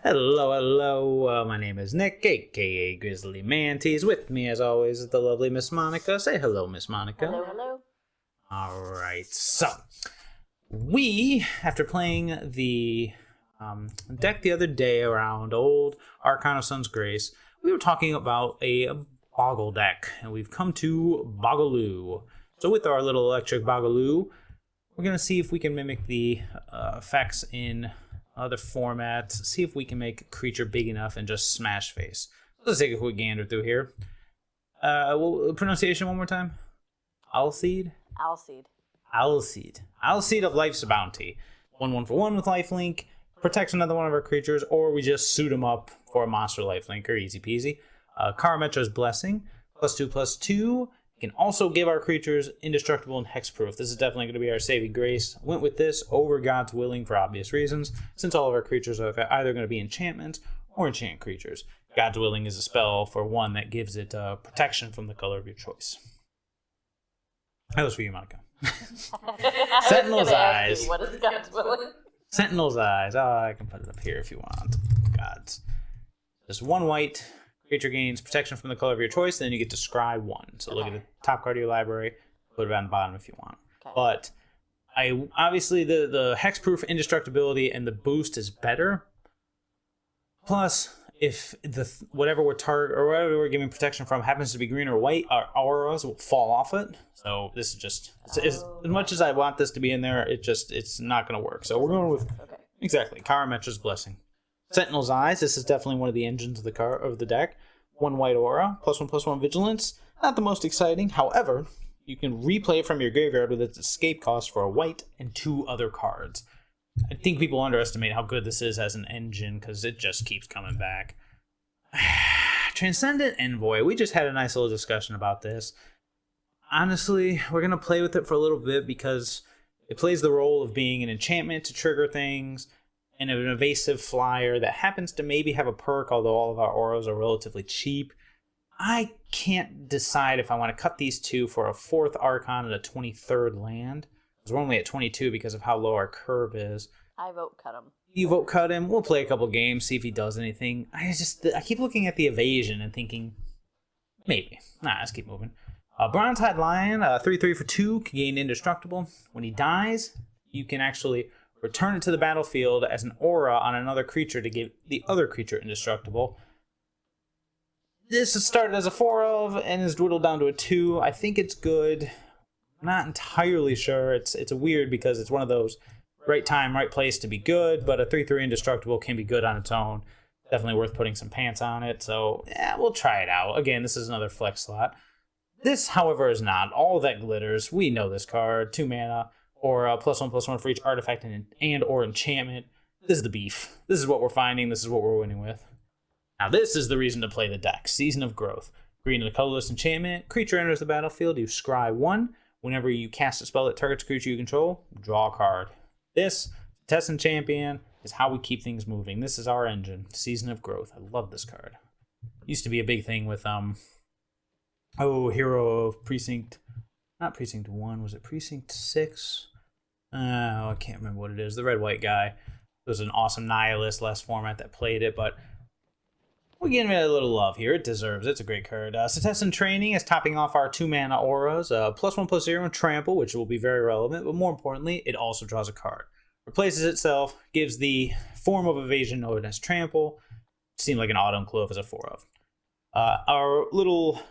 Hello. My name is Nick, aka Grizzly Mantis. With me, as always, is the lovely Miss Monica. Say hello, Miss Monica. Hello. Alright, so we, after playing the deck the other day around old Archon of Sun's Grace, we were talking about a Bogle deck, and we've come to Bogleloo. So with our little electric Bogleloo, we're going to see if we can mimic the effects in other formats, see if we can make a creature big enough and just smash face. Let's take a quick gander through here. Pronunciation one more time? Alseed? Alseed. Alseed of Life's Bounty. 1/1 for 1 with lifelink, protects another one of our creatures, or we just suit them up for a monster lifelinker, easy peasy. Karametra's Blessing, +2/+2. Can also give our creatures indestructible and hexproof. This is definitely going to be our saving grace. Went with this over God's Willing for obvious reasons, since all of our creatures are either going to be enchantments or enchant creatures. God's Willing is a spell for one that gives it protection from the color of your choice. That was for you, Monica. Sentinel's Eyes. What is God's Willing? Sentinel's Eyes. Oh, I can put it up here if you want. Gods. Just 1 white. Creature gains protection from the color of your choice, and then you get to scry 1. So look at the top card of your library, put it on the bottom if you want. Okay. But obviously the hexproof, indestructibility, and the boost is better. Plus, if whatever we're giving protection from happens to be green or white, our auras will fall off it. So this is just as much as I want this to be in there, it's not going to work. So we're going with exactly Karametra's Blessing. Sentinel's Eyes. This is definitely one of the engines of the deck. 1 white aura, +1/+1 vigilance. Not the most exciting. However, you can replay it from your graveyard with its escape cost for a white and 2 other cards. I think people underestimate how good this is as an engine because it just keeps coming back. Transcendent Envoy. We just had a nice little discussion about this. Honestly, we're going to play with it for a little bit because it plays the role of being an enchantment to trigger things, and an evasive flyer that happens to maybe have a perk, although all of our auras are relatively cheap. I can't decide if I want to cut these 2 for a 4th Archon and a 23rd land. Because we're only at 22 because of how low our curve is. I vote cut him. You vote cut him. We'll play a couple games, see if he does anything. I keep looking at the evasion and thinking, maybe. Nah, let's keep moving. Bronze-Hide Lion, 3/3 for 2, can gain indestructible. When he dies, you can actually return it to the battlefield as an aura on another creature to give the other creature indestructible. This is started as a 4 of and is dwindled down to a 2. I think it's good. I'm not entirely sure. It's weird because it's one of those right time, right place to be good, but a 3/3 indestructible can be good on its own. Definitely worth putting some pants on it, so yeah, we'll try it out. Again, this is another flex slot. This, however, is not. All that glitters. We know this card. 2 mana. Or +1/+1 for each artifact and or enchantment. This is the beef. This is what we're finding. This is what we're winning with. Now this is the reason to play the deck. Season of Growth. Green and a colorless enchantment. Creature enters the battlefield. You scry 1. Whenever you cast a spell that targets a creature you control, draw a card. This, Test and Champion, is how we keep things moving. This is our engine. Season of Growth. I love this card. Used to be a big thing with Hero of Precinct. Not Precinct 1. Was it Precinct 6? I can't remember what it is. The red-white guy. It was an awesome Nihilist last format that played it, but we're giving it a little love here. It deserves it. It's a great card. Setessan Training is topping off our 2 mana auras. +1/+0 and Trample, which will be very relevant, but more importantly, it also draws a card. Replaces itself, gives the form of evasion known as Trample. Seemed like an Autumn Clove as a 4 of. Our little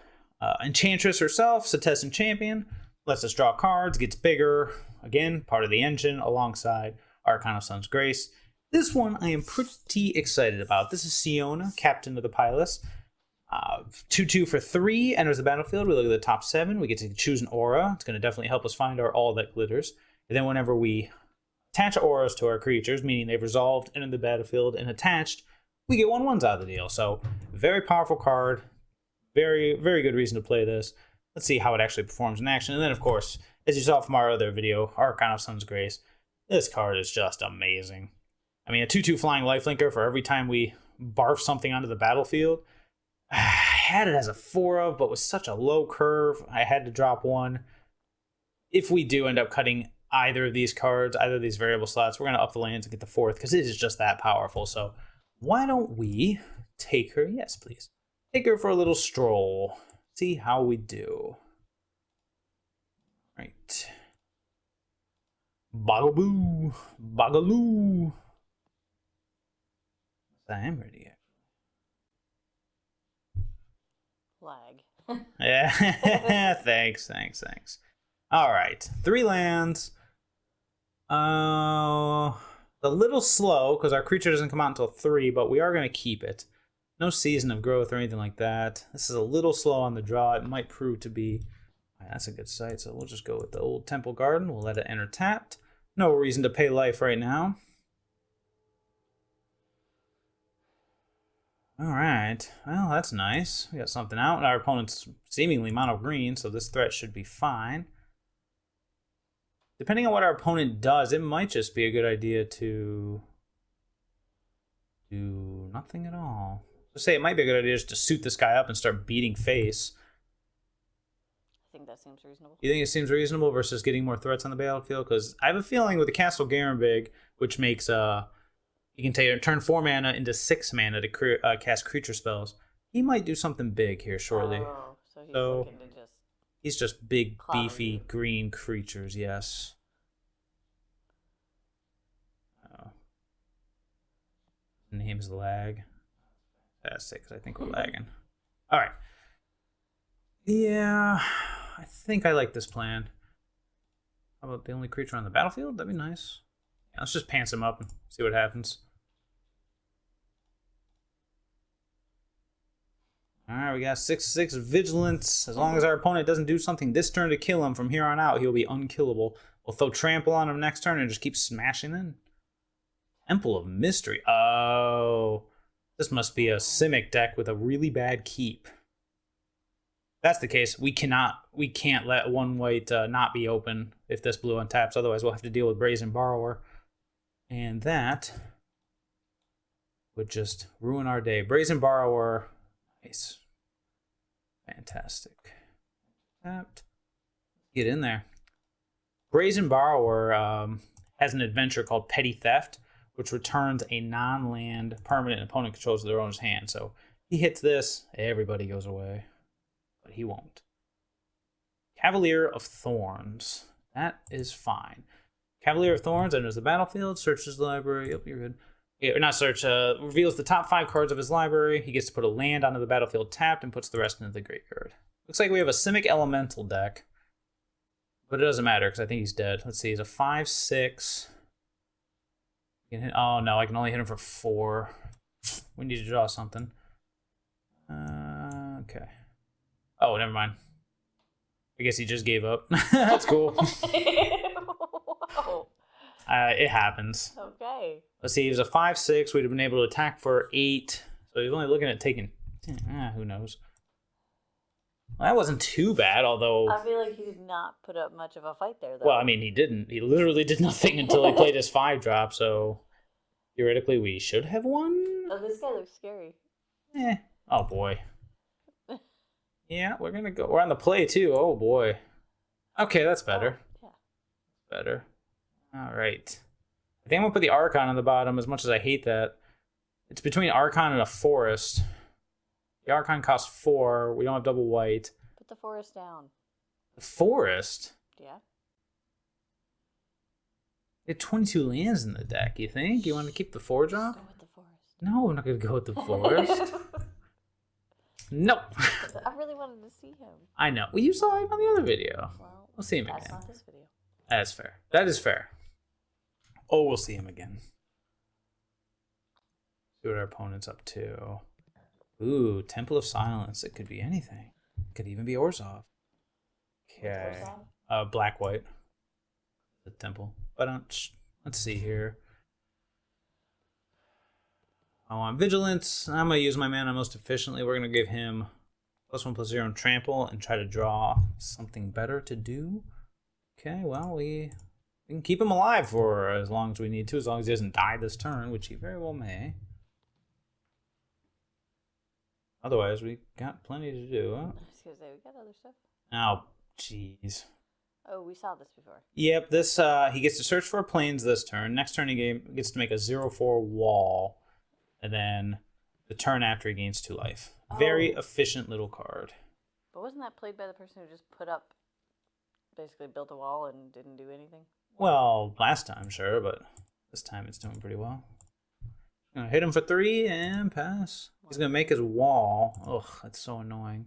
Enchantress herself, Setessan Champion, lets us draw cards, gets bigger. Again, part of the engine alongside Archon of Sun's Grace. This one I am pretty excited about. This is Siona, Captain of the Pilus. 2/2 for 3, enters the battlefield. We look at the top 7. We get to choose an aura. It's going to definitely help us find our All That Glitters. And then whenever we attach auras to our creatures, meaning they've resolved, entered the battlefield, and attached, we get 1/1s out of the deal. So, very powerful card. Very, very good reason to play this. Let's see how it actually performs in action. And then, of course, as you saw from our other video, Archon of Sun's Grace, this card is just amazing. I mean, a 2/2 flying lifelinker for every time we barf something onto the battlefield. I had it as a 4 of, but with such a low curve, I had to drop 1. If we do end up cutting either of these cards, either of these variable slots, we're going to up the lands and get the 4th, because it is just that powerful. So why don't we take her? Yes, please. Take her for a little stroll. See how we do. Right. Bogle, Bogleloo. I am ready. Lag. Yeah. Thanks. All right. 3 lands. A little slow because our creature doesn't come out until 3, but we are going to keep it. No season of growth or anything like that. This is a little slow on the draw. It might prove to be. Right, that's a good site, so we'll just go with the old Temple Garden. We'll let it enter tapped. No reason to pay life right now. All right. Well, that's nice. We got something out. Our opponent's seemingly mono green, so this threat should be fine. Depending on what our opponent does, it might just be a good idea to do nothing at all. So say it might be a good idea just to suit this guy up and start beating face. I think that seems reasonable. You think it seems reasonable versus getting more threats on the battlefield? Because I have a feeling with the Castle Garenbig, which makes you can turn 4 mana into 6 mana to cast creature spells. He might do something big here shortly. Oh, so he's looking to just... He's just big, beefy, green creatures, yes. Oh. Name's lag. Fantastic, because I think we're lagging. All right. Yeah, I think I like this plan. How about the only creature on the battlefield? That'd be nice. Yeah, let's just pants him up and see what happens. Alright, we got 6/6 Vigilance. As long as our opponent doesn't do something this turn to kill him, from here on out, he'll be unkillable. We'll throw Trample on him next turn and just keep smashing in. Temple of Mystery. Oh, this must be a Simic deck with a really bad keep. If that's the case, we can't let 1 white not be open if this blue untaps. Otherwise, we'll have to deal with Brazen Borrower. And that would just ruin our day. Brazen Borrower. Nice. Fantastic. Tapped. Get in there. Brazen Borrower has an adventure called Petty Theft, which returns a non-land permanent opponent controls to their owner's hand. So he hits this, everybody goes away. But he won't. Cavalier of Thorns. That is fine. Cavalier of Thorns enters the battlefield, searches the library. Yep, you're good. Or not search, reveals the top 5 cards of his library. He gets to put a land onto the battlefield tapped and puts the rest into the graveyard. Looks like we have a Simic Elemental deck. But it doesn't matter because I think he's dead. Let's see, he's a 5/6. Oh no, I can only hit him for 4. We need to draw something. Okay. Oh, never mind. I guess he just gave up. That's cool. Whoa. It happens. Okay. Let's see, he was a 5/6. We'd have been able to attack for 8. So he's only looking at taking... who knows? Well, that wasn't too bad, although... I feel like he did not put up much of a fight there, though. Well, I mean, he didn't. He literally did nothing until he played his 5-drop, so... Theoretically, we should have won? Oh, this guy looks scary. Oh, boy. Yeah, we're gonna go... We're on the play, too. Oh, boy. Okay, that's better. Oh, yeah. Better. All right. I think I'm going to put the Archon on the bottom, as much as I hate that. It's between Archon and a Forest. The Archon costs 4. We don't have double white. Put the Forest down. The Forest? Yeah. We had 22 lands in the deck, you think? You want to keep the 4-drop? Go with the Forest. No, I'm not going to go with the Forest. No. I really wanted to see him. I know. Well, you saw him on the other video. Well, we'll see him that's again. not this video. That's fair. That is fair. Oh, we'll see him again. See what our opponent's up to. Ooh, Temple of Silence. It could be anything. It could even be Orzhov. Okay. Black-white. The temple. But let's see here. I want Vigilance. I'm going to use my mana most efficiently. We're going to give him +1/+0 and Trample and try to draw something better to do. Okay, well, we can keep him alive for as long as we need to, as long as he doesn't die this turn, which he very well may. Otherwise, we got plenty to do. Huh? I was going to say, we got other stuff. Oh, jeez. Oh, we saw this before. Yep, this he gets to search for planes this turn. Next turn, he gets to make a 0/4 wall. And then the turn after he gains 2 life. Very efficient little card. But wasn't that played by the person who just basically built a wall and didn't do anything? Well, last time, sure, but this time it's doing pretty well. Gonna hit him for 3 and pass. He's gonna make his wall. Ugh, that's so annoying.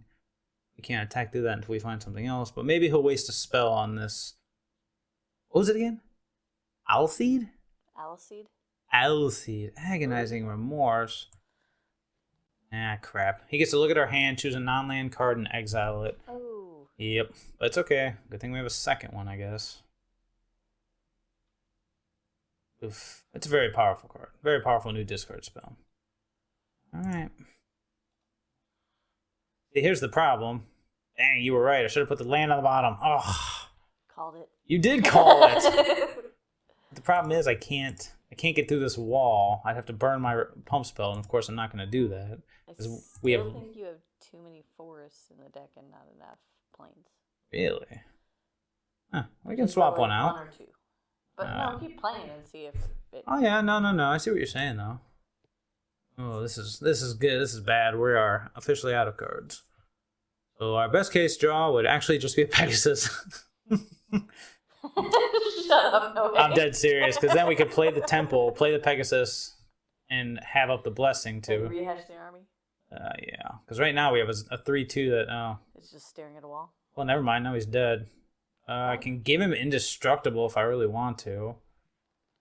We can't attack through that until we find something else, but maybe he'll waste a spell on this. What was it again? Alseed? Aliseed? Alseed. Agonizing Remorse. Ah, crap. He gets to look at our hand, choose a non-land card, and exile it. Oh. Yep, but it's okay. Good thing we have a second one, I guess. Oof. It's a very powerful card. Very powerful new discard spell. Alright. See, here's the problem. Dang, you were right. I should have put the land on the bottom. Oh. Called it. You did call it. The problem is I can't get through this wall. I'd have to burn my pump spell, and of course I'm not going to do that. I think you have too many forests in the deck and not enough plains. Really? Huh. We can swap one out. 1 or 2. But no, keep playing and see if it... Oh yeah, no. I see what you're saying though. Oh, this is good. This is bad. We are officially out of cards. So our best case draw would actually just be a Pegasus. Shut up, no way. I'm dead serious, because then we could play the Temple, play the Pegasus, and have up the Blessing too. Like rehash the army? Yeah. Because right now we have a 3-2 that, It's just staring at a wall. well, never mind. Now he's dead. I can give him Indestructible if I really want to.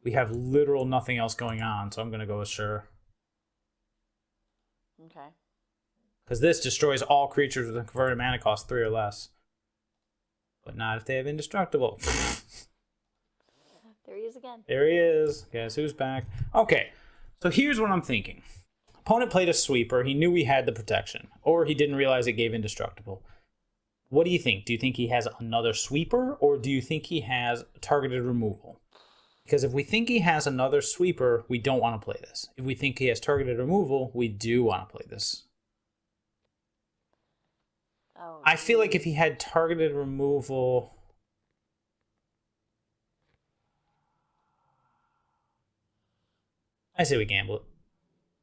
We have literal nothing else going on, so I'm going to go with sure. Okay. Because this destroys all creatures with a converted mana cost 3 or less. But not if they have Indestructible. There he is again. There he is. Guess who's back? Okay, so here's what I'm thinking. Opponent played a sweeper. He knew we had the protection. Or he didn't realize it gave Indestructible. What do you think? Do you think he has another sweeper? Or do you think he has targeted removal? Because if we think he has another sweeper, we don't want to play this. If we think he has targeted removal, we do want to play this. Oh, I feel like if he had targeted removal... I say we gamble it.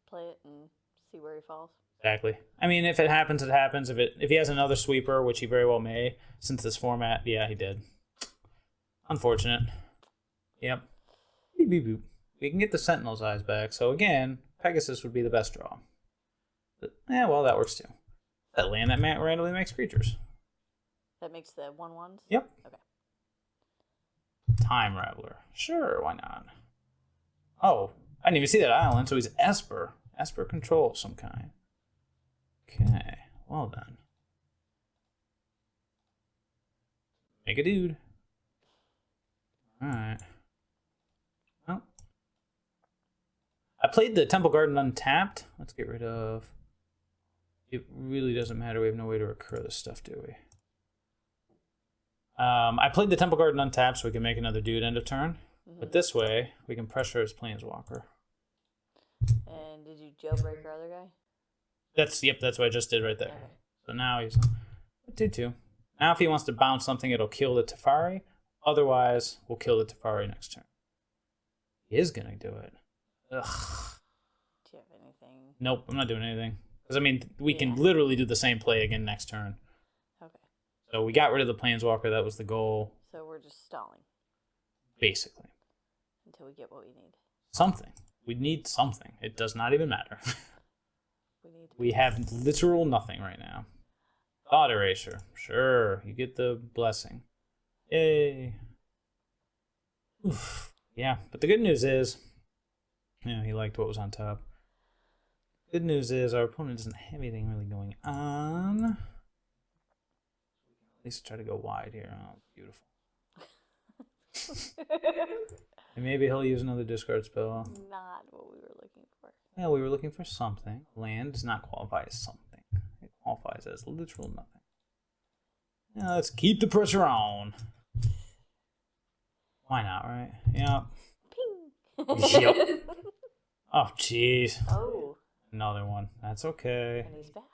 Play it and see where he falls. Exactly. I mean, if it happens, it happens. If he has another sweeper, which he very well may, since this format, yeah, he did. Unfortunate. Yep. Beep, beep, boop. We can get the Sentinel's eyes back, so again, Pegasus would be the best draw. But, yeah, well, that works too. That land that randomly makes creatures. That makes the 1/1s? Yep. Okay. Time Raveler. Sure, why not? Oh, I didn't even see that island, so he's Esper. Esper control of some kind. Okay, well then. Make a dude. Alright. Well. I played the Temple Garden untapped. Let's get rid of... It really doesn't matter. We have no way to recur this stuff, do we? I played the Temple Garden untapped so we can make another dude end of turn. Mm-hmm. But this way, we can pressure his Planeswalker. And did you jailbreak your other guy? That's what I just did right there. Okay. So now he's 2/2. Now if he wants to bounce something, it'll kill the Teferi. Otherwise, we'll kill the Teferi next turn. He is gonna do it. Ugh. Do you have anything? Nope, I'm not doing anything. Because I mean, we can literally do the same play again next turn. Okay. So we got rid of the Planeswalker. That was the goal. So we're just stalling. Basically. Until we get what we need. Something. We need something. It does not even matter. We have literal nothing right now. Thought Eraser. Sure, you get the blessing. Yay. Oof. Yeah, but the good news is... Yeah, he liked what was on top. Good news is our opponent doesn't have anything really going on. At least try to go wide here. Oh, beautiful. And maybe he'll use another discard spell. Not what we were looking for. Yeah, we were looking for something. Land does not qualify as something. It qualifies as literal nothing. Now let's keep the pressure on. Why not, right? Yep. Ping! Yep. Oh, jeez. Oh. Another one. That's okay. And he's back.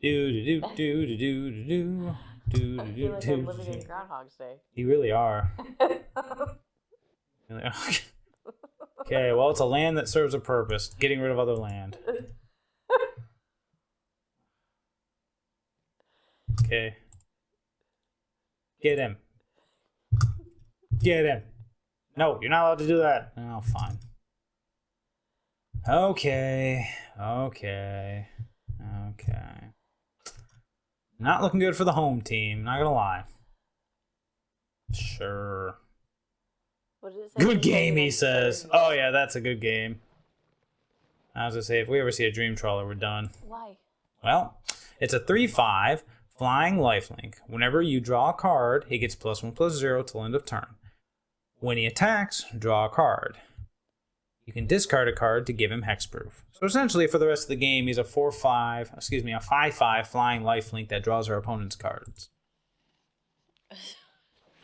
Do. I feel like I'm living in Groundhog's Day. You really are. Really are. Okay, well, it's a land that serves a purpose. Getting rid of other land. Okay. Get him. Get him. No, you're not allowed to do that. Oh, fine. Okay. Not looking good for the home team, not gonna lie. Sure. What did it say? Good game, he says. Oh, yeah, that's a good game. I was gonna say, if we ever see a Dream Trawler, we're done. Why? Well, it's a 3/5 flying lifelink. Whenever you draw a card, he gets +1/+0 till end of turn. When he attacks, draw a card. You can discard a card to give him hexproof. So essentially, for the rest of the game, he's a 5/5 flying lifelink that draws our opponent's cards.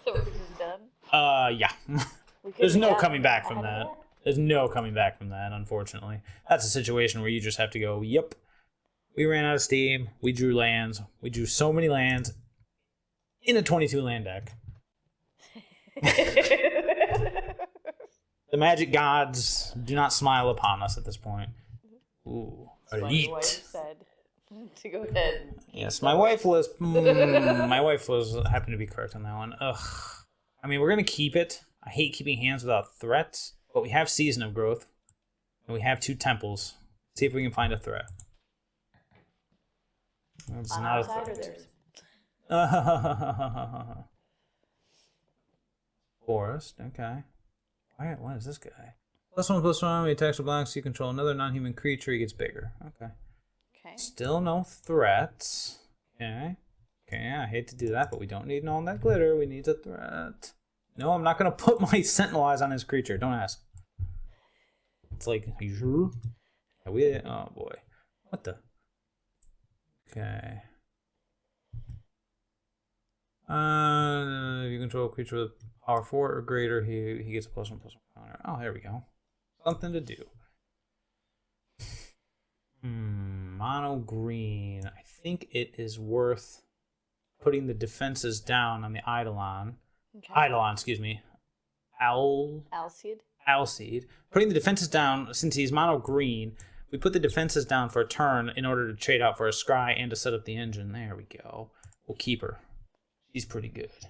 So we're just done? Yeah. There's no coming back from that. There's no coming back from that, unfortunately. That's a situation where you just have to go, yep. We ran out of steam. We drew lands. We drew so many lands in a 22 land deck. The magic gods do not smile upon us at this point. Ooh, elite. My wife said to go ahead. Yes, my wife was happened to be correct on that one. Ugh. I mean, we're gonna keep it. I hate keeping hands without threats, but we have Season of Growth, and we have 2 temples. See if we can find a threat. It's not a threat. Forest, okay. What is this guy? +1/+1, he attacks a black, so you control another non-human creature, he gets bigger. Okay. Still no threats. Okay, I hate to do that, but we don't need all that glitter. We need a threat. No, I'm not going to put my Sentinel Eyes on his creature. Don't ask. It's like, you sure? Oh, boy. What the? Okay. If you control a creature with power 4 or greater, he gets a +1/+1 counter. Oh, there we go. Something to do. Mono green. I think it is worth putting the defenses down on the Eidolon. Okay. Eidolon, excuse me. Alseid. Putting the defenses down, since he's mono green, we put the defenses down for a turn in order to trade out for a scry and to set up the engine. There we go. We'll keep her. She's pretty good.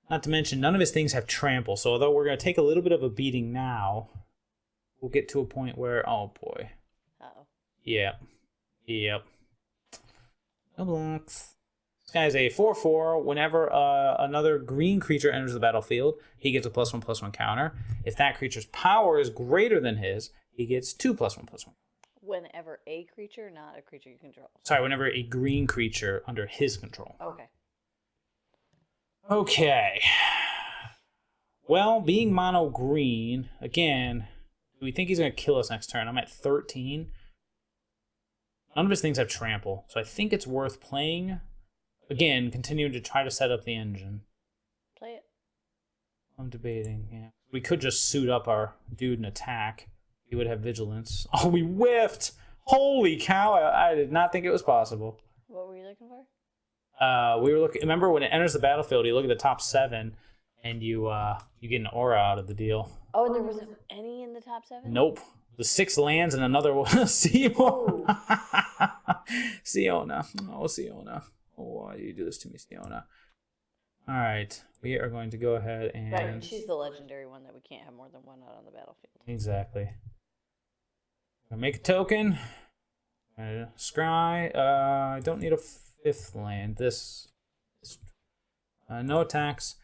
Not to mention, none of his things have trample, so although we're going to take a little bit of a beating now, we'll get to a point where, oh boy. Uh-oh. Yep. No blocks. This guy's a 4/4. Whenever another green creature enters the battlefield, he gets a +1/+1 counter. If that creature's power is greater than his, he gets 2 +1/+1. Whenever a creature, not a creature you control. Sorry, whenever a green creature under his control. Okay. Well, being mono green, again, do we think he's going to kill us next turn? I'm at 13. None of his things have trample, so I think it's worth playing. Again, continuing to try to set up the engine. Play it. I'm debating, yeah. We could just suit up our dude and attack. He would have vigilance. Oh, we whiffed! Holy cow, I did not think it was possible. What were you looking for? We were looking. Remember when it enters the battlefield, you look at the top 7, and you get an aura out of the deal. Oh, and there wasn't any in the top 7? Nope. The 6 lands and another one. Siona. Siona. Oh, Siona. Oh, why do you do this to me, Siona? All right, we are going to go ahead and. Right, she's the legendary one that we can't have more than one out on the battlefield. Exactly. Gonna make a token. Scry. I don't need a 5th land. This no attacks.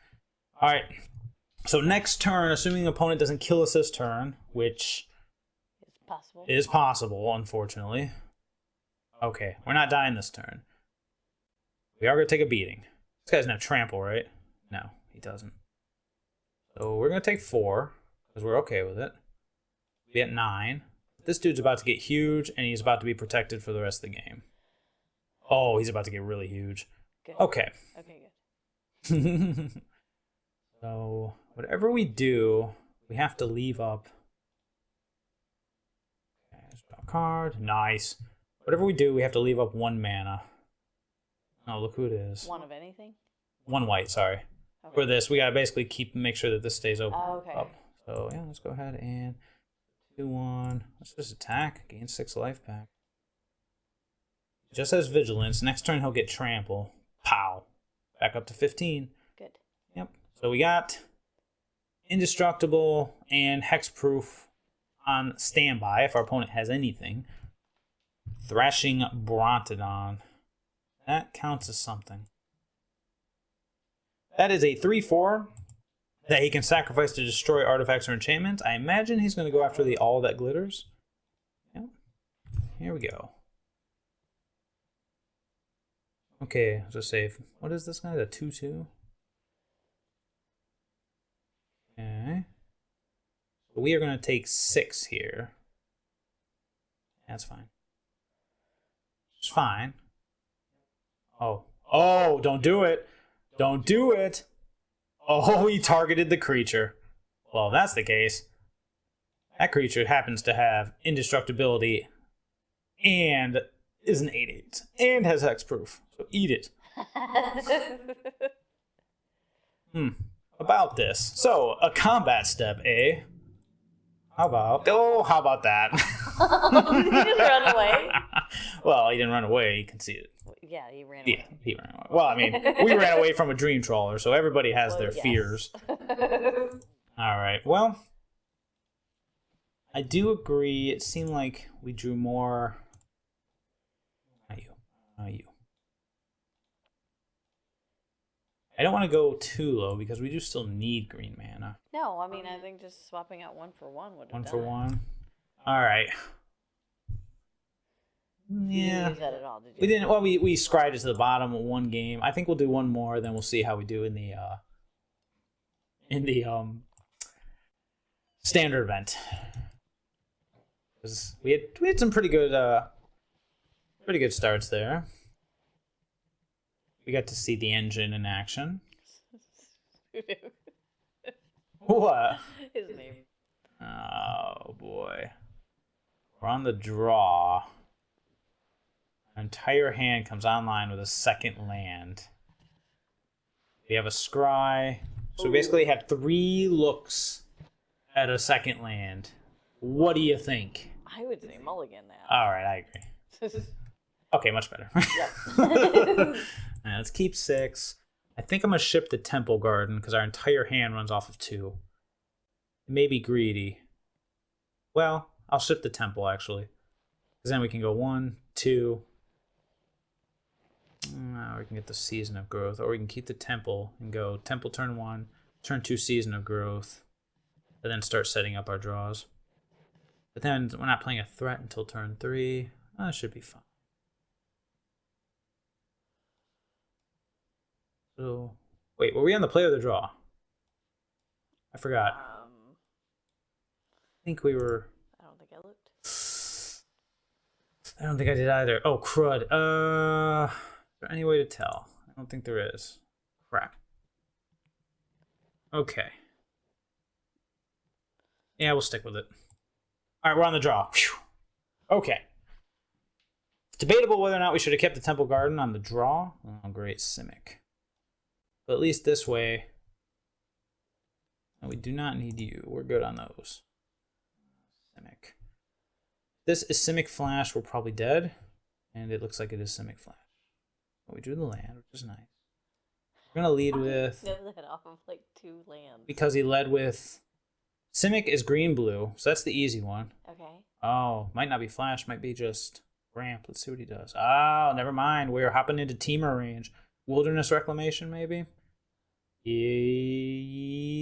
All right. So next turn, assuming the opponent doesn't kill us this turn, which is possible, unfortunately. Okay, we're not dying this turn. We are gonna take a beating. This guy doesn't have trample, right? No, he doesn't. So we're gonna take 4 because we're okay with it. We at 9. This dude's about to get huge, and he's about to be protected for the rest of the game. Oh, he's about to get really huge. Good. Okay. Okay, good. So, whatever we do, we have to leave up. Okay, draw a card. Nice. Whatever we do, we have to leave up 1 mana. Oh, look who it is. 1 of anything? 1 white, sorry. Okay. For this, we gotta basically make sure that this stays open. Oh, okay. Up. So yeah, let's go ahead and 2-1. Let's just attack. Gain 6 life back. Just has vigilance. Next turn he'll get trample. Pow. Back up to 15. Good. Yep. So we got indestructible and hexproof on standby if our opponent has anything. Thrashing Brontodon. That counts as something. That is a 3/4 that he can sacrifice to destroy artifacts or enchantments. I imagine he's going to go after the All That Glitters. Yep. Here we go. Okay, let's save. What is this guy? A 2/2? Okay. So we are going to take 6 here. That's fine. It's fine. Oh. Oh, don't do it. Don't do it. Oh, he targeted the creature. Well, if that's the case, that creature happens to have indestructibility and is an 8/8 and has hexproof. So eat it. About this. So, a combat step, eh? How about that? Did he just run away? Well, he didn't run away. You can see it. Yeah, he ran away. Yeah, he ran away. Well, I mean, we ran away from a dream trawler, so everybody has their yes. fears. All right. Well, I do agree. It seemed like we drew more. Not you. Not you. I don't want to go too low because we do still need green mana. No, I mean, I think just swapping out 1 for 1 would have done 1 for it. 1. All right. You Yeah. didn't use that at all, did you? We didn't. Well, we scried it to the bottom of 1 game. I think we'll do 1 more, then we'll see how we do in the standard event. Because we had some pretty good starts there. We got to see the engine in action. What? His name. Oh boy. We're on the draw. Our entire hand comes online with a second land. We have a scry. So we basically have 3 looks at a second land. What do you think? I would say mulligan that. All right, I agree. Okay, much better. Let's keep 6. I think I'm going to ship the Temple Garden because our entire hand runs off of 2. It may be greedy. Well, I'll ship the Temple, actually. Because then we can go 1, 2. We can get the Season of Growth. Or we can keep the Temple and go Temple turn 1, turn 2 Season of Growth. And then start setting up our draws. But then we're not playing a threat until turn 3. That should be fine. So, wait, were we on the play or the draw? I forgot. I think we were. I don't think I looked. I don't think I did either. Oh, crud. Is there any way to tell? I don't think there is. Crap. Okay. Yeah, we'll stick with it. All right, we're on the draw. Whew. Okay. It's debatable whether or not we should have kept the Temple Garden on the draw. Oh, great, Simic. But at least this way, we do not need you. We're good on those. Simic. This is Simic Flash. We're probably dead. And it looks like it is Simic Flash. But we drew the land, which is nice. We're going to lead with... That off of like 2 lands. Because he led with... Simic is green-blue, so that's the easy one. Okay. Oh, might not be Flash. Might be just Ramp. Let's see what he does. Oh, never mind. We're hopping into Teamer range. Wilderness Reclamation, maybe?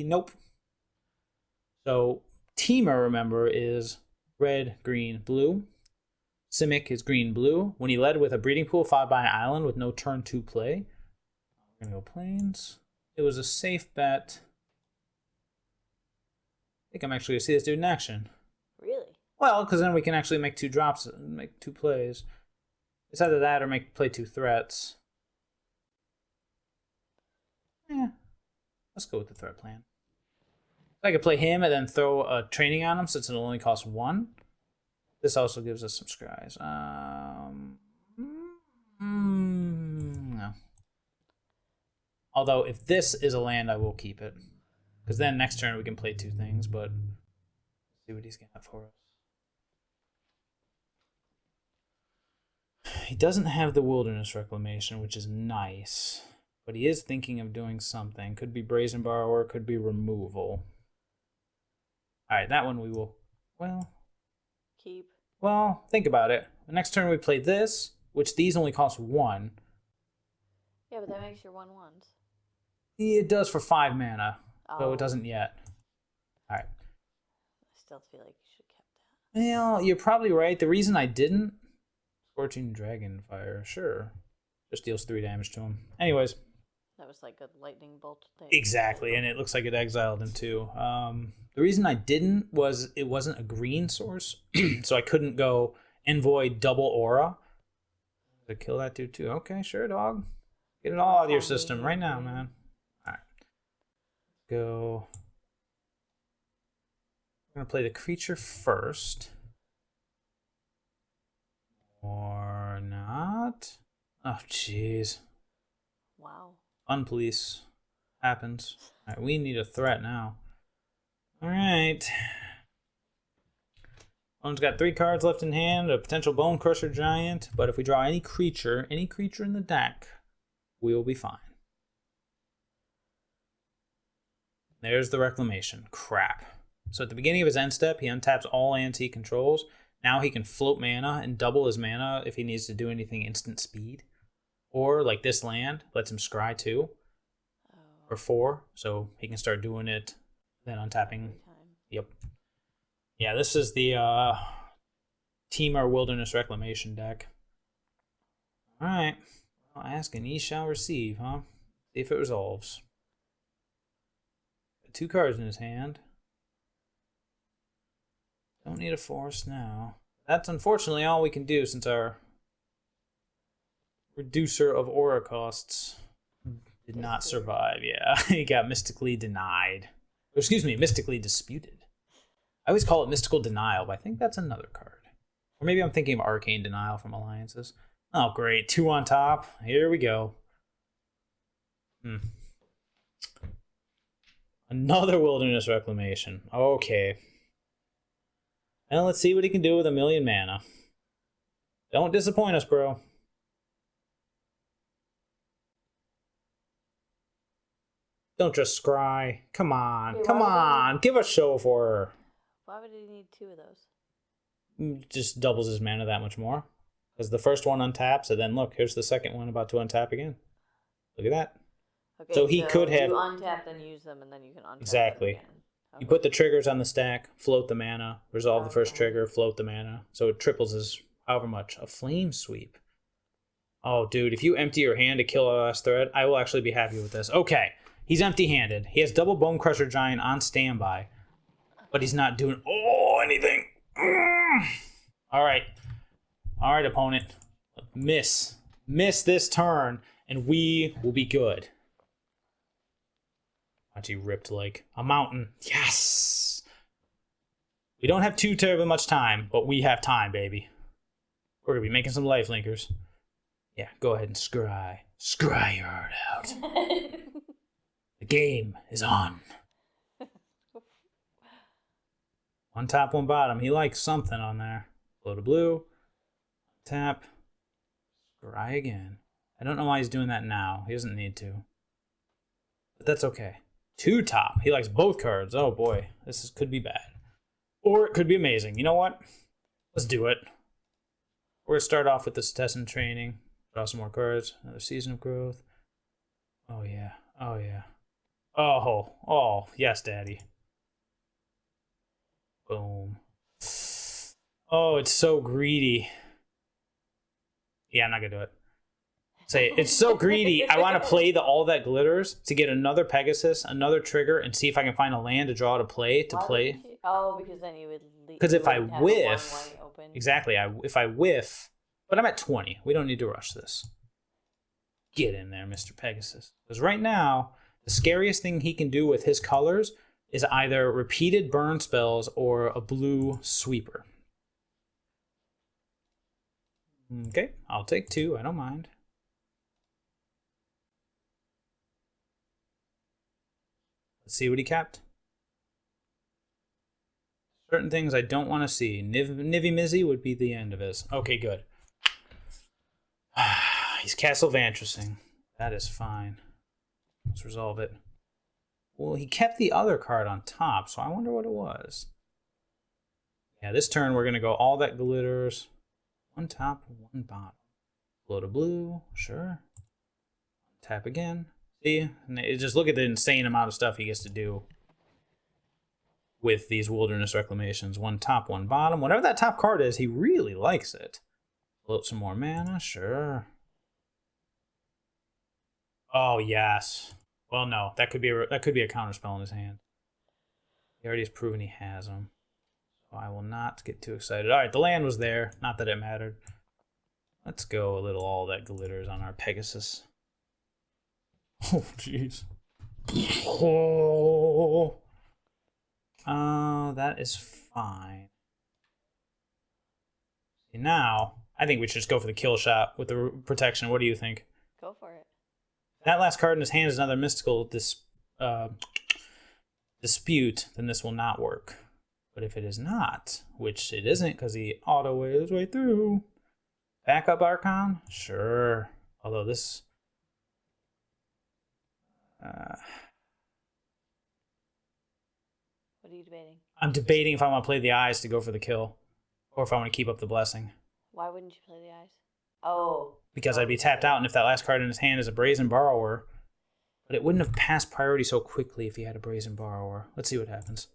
Nope. So, Teamer, remember, is red, green, blue. Simic is green, blue. When he led with a breeding pool followed by an island with no turn 2 play. We're going to go Plains. It was a safe bet. I think I'm actually going to see this dude in action. Really? Well, because then we can actually make 2 drops, make 2 plays. It's either that or play 2 threats. Yeah, let's go with the threat plan. I could play him and then throw a training on him since it only costs 1. This also gives us some scries. No. Although, if this is a land, I will keep it. Because then next turn we can play 2 things, but let's see what he's got for us. He doesn't have the Wilderness Reclamation, which is nice. But he is thinking of doing something. Could be Brazen Borrower, could be removal. Alright, that one we will... Well... Keep. Well, think about it. The next turn we play this, which these only cost 1. Yeah, but that makes your 1/1s. It does for 5 mana. Oh. So it doesn't yet. Alright. I still feel like you should have kept that. Well, you're probably right. The reason I didn't... Scorching Dragonfire, sure. Just deals 3 damage to him. Anyways. That was like a lightning bolt thing. Exactly, and it looks like it exiled him too. The reason I didn't was it wasn't a green source, so I couldn't go Envoy double aura. To kill that dude too. Okay, sure, dog. Get it all out of your system right now, man. Alright. Go. We're gonna play the creature first. Or not. Oh, jeez. Wow. Unpolice happens. Alright, we need a threat now. Alright. One's got 3 cards left in hand, a potential Bone Crusher Giant, but if we draw any creature in the deck, we'll be fine. There's the Reclamation. Crap. So at the beginning of his end step, he untaps all lands he controls. Now he can float mana and double his mana if he needs to do anything instant speed. Or, like this land, lets him scry 2. Or 4, so he can start doing it, then untapping. Yep. Yeah, this is the Temur Wilderness Reclamation deck. Alright. Well, ask and ye shall receive, huh? See if it resolves. 2 cards in his hand. Don't need a force now. That's unfortunately all we can do since our reducer of aura costs did not survive. Yeah, he got mystically denied. Or, excuse me, mystically disputed. I always call it mystical denial, but I think that's another card. Or maybe I'm thinking of arcane denial from alliances. Oh, great. 2 on top. Here we go. Another Wilderness Reclamation. Okay. And let's see what he can do with 1,000,000 mana. Don't disappoint us, bro. Don't just scry. Come on. Come on. Give a show for her. Why would he need 2 of those? Just doubles his mana that much more. Because the first one untaps, and then look, here's the second one about to untap again. Look at that. Okay, so he could have... You untap, then use them, and then you can untap exactly. them again. Okay. You put the triggers on the stack, float the mana, resolve the first trigger, float the mana. So it triples his however much. A Flame Sweep. Oh, dude, if you empty your hand to kill a last threat, I will actually be happy with this. Okay, he's empty-handed. He has double Bone Crusher Giant on standby. But he's not doing anything. All right. All right, opponent. Miss this turn, and we will be good. Watch, he ripped like a mountain. Yes! We don't have too terribly much time, but we have time, baby. We're going to be making some life linkers. Yeah, go ahead and scry. Scry your heart out. The game is on. 1 top, 1 bottom. He likes something on there. Float a blue. Tap. Scry again. I don't know why he's doing that now. He doesn't need to. But that's okay. 2 top. He likes both cards. Oh boy. Could be bad. Or it could be amazing. You know what? Let's do it. We're going to start off with this test and training. Draw some more cards. Another Season of Growth. Oh yeah. Oh yeah. Oh, yes, daddy. Boom. Oh, it's so greedy. Yeah, I'm not gonna do it. Say it's so greedy. I want to play the All That Glitters to get another Pegasus, another trigger, and see if I can find a land to draw to play. Oh, because then you would leave. Because if I whiff, exactly. If I whiff, but I'm at 20. We don't need to rush this. Get in there, Mr. Pegasus. Because right now, the scariest thing he can do with his colors is either repeated burn spells or a blue sweeper. Okay, I'll take 2. I don't mind. Let's Let's see what he kept. Certain things I don't want to see. Nivy Mizzy would be the end of his. Okay, good. He's Castle Vantressing. That is fine. Let's resolve it. Well, he kept the other card on top, so I wonder what it was. Yeah, this turn we're going to go all that glitters. One top, one bottom. Blow to blue, sure. Tap again. See? Just look at the insane amount of stuff he gets to do with these wilderness reclamations. One top, one bottom. Whatever that top card is, he really likes it. Float some more mana, sure. Oh, yes. Well, no, that could be a counterspell in his hand. He already has proven he has them. So I will not get too excited. All right, the land was there. Not that it mattered. Let's go a little all that glitters on our Pegasus. Oh, jeez. Oh. That is fine. See, now, I think we should just go for the kill shot with the protection. What do you think? Go for it. That last card in his hand is another mystical dispute, then this will not work. But if it is not, which it isn't because he auto-wayed his way through, backup Archon? Sure. Although this... What are you debating? I'm debating if I want to play the eyes to go for the kill, or if I want to keep up the blessing. Why wouldn't you play the eyes? Oh. Because I'd be tapped out, and if that last card in his hand is a Brazen Borrower, but it wouldn't have passed priority so quickly if he had a Brazen Borrower. Let's see what happens.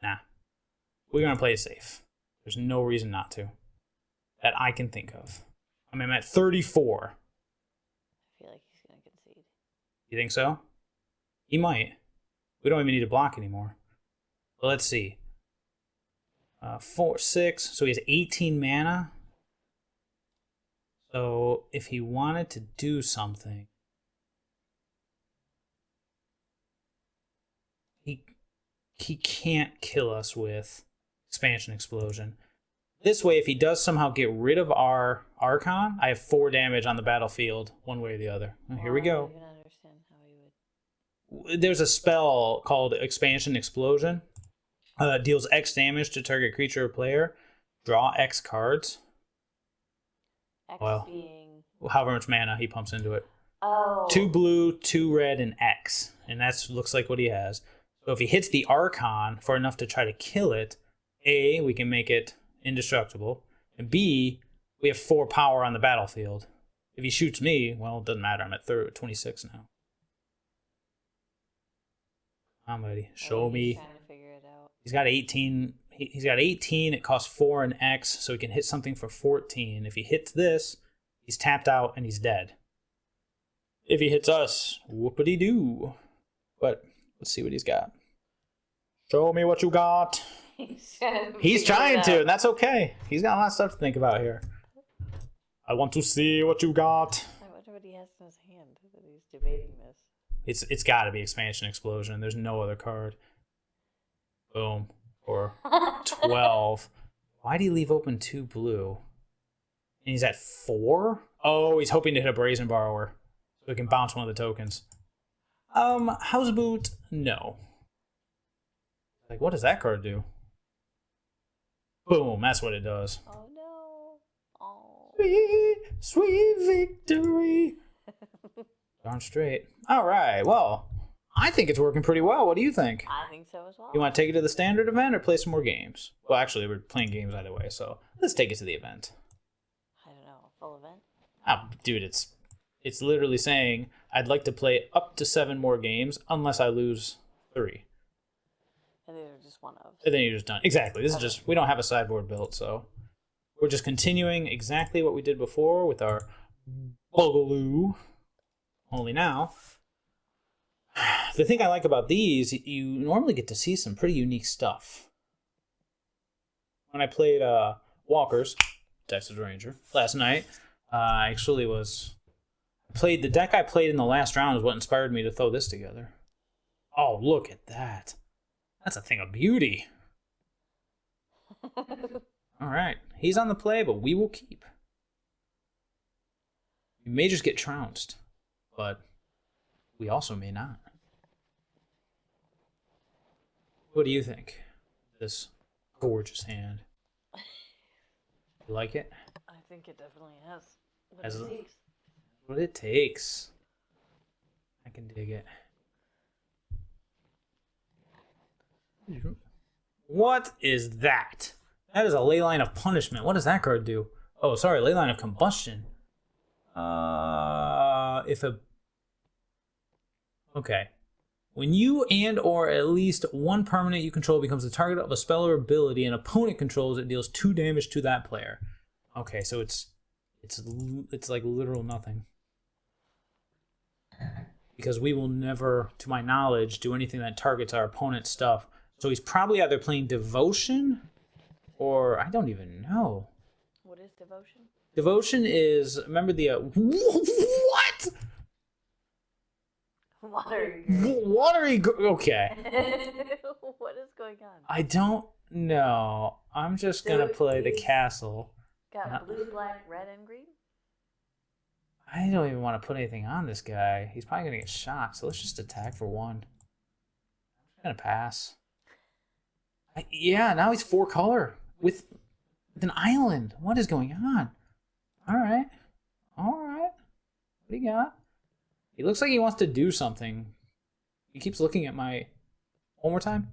Nah. We're going to play it safe. There's no reason not to. That I can think of. I mean, I'm at 34. I feel like he's going to concede. You think so? He might. We don't even need to block anymore. Well, let's see. 4, 6. So he has 18 mana. So if he wanted to do something, he can't kill us with Expansion Explosion. This way, if he does somehow get rid of our Archon, I have 4 damage on the battlefield, one way or the other. Oh, here we go. I don't even understand how he would. There's a spell called Expansion Explosion. Deals X damage to target creature or player. Draw X cards. X well, being... however much mana he pumps into it. Oh. 2 blue, 2 red, and X. And that looks like what he has. So if he hits the Archon for enough to try to kill it, A, we can make it indestructible. And B, we have 4 power on the battlefield. If he shoots me, well, it doesn't matter. I'm at 26 now. Come on, buddy. Show me. He's trying to figure it out. He's got 18. He's got 18. It costs 4 and X, so he can hit something for 14. If he hits this, he's tapped out and he's dead. If he hits us, whoopity-doo. But let's see what he's got. Show me what you got. He's trying to, and that's okay. He's got a lot of stuff to think about here. I want to see what you got. I wonder what he has in his hand that he's debating this. It's got to be Expansion Explosion. There's no other card. Boom. Or 12. Why'd he leave open 2 blue? And he's at 4? Oh, he's hoping to hit a Brazen Borrower. So he can bounce one of the tokens. House Boot? No. Like, what does that card do? Boom, that's what it does. Oh no. Oh. Sweet, sweet victory. Darn straight. All right, well, I think it's working pretty well. What do you think? I think so as well. You want to take it to the standard event or play some more games? Well, actually, we're playing games either way, so let's take it to the event. I don't know, a full event? Oh, dude, it's literally saying I'd like to play up to 7 more games unless I lose 3. And these are just one of. And then you're just done. Exactly. This is just, we don't have a sideboard built, so we're just continuing exactly what we did before with our Bogleloo. Only now, the thing I like about these, you normally get to see some pretty unique stuff. When I played Walker's, Texas Ranger, last night, I actually played the deck I played in the last round is what inspired me to throw this together. Oh, look at that. That's a thing of beauty. All right. He's on the play, but we will keep. We may just get trounced, but we also may not. What do you think? This gorgeous hand. You like it? I think it definitely has what Has it it? takes. What it takes. I can dig it. What is that? That is a ley line of punishment. What does that card do? Oh, sorry, ley line of combustion. Okay. When you and or at least one permanent you control becomes the target of a spell or ability an opponent controls, it deals 2 damage to that player. Okay, so it's like literal nothing. Because we will never, to my knowledge, do anything that targets our opponent's stuff. So he's probably either playing Devotion or I don't even know. What is devotion? Devotion is, remember the what? Watery. Okay. What is going on? I don't know. I'm just gonna play the castle. Got blue, black, red, and green. I don't even want to put anything on this guy. He's probably gonna get shocked. So let's just attack for 1. I'm just gonna pass. Yeah, now he's 4 color with an island. What is going on? All right. What do you got? He looks like he wants to do something. He keeps looking at my... One more time.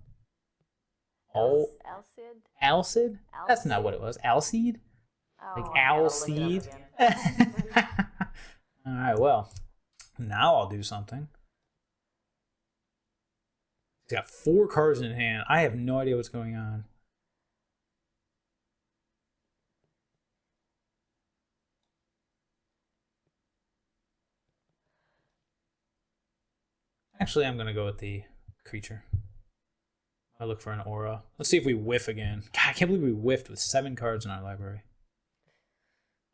Alcid? Alcid? That's not what it was. Alcid? Oh, Like Alcid? Alright, well. Now I'll do something. He's got 4 cards in hand. I have no idea what's going on. Actually, I'm going to go with the creature. I look for an aura. Let's see if we whiff again. God, I can't believe we whiffed with 7 cards in our library.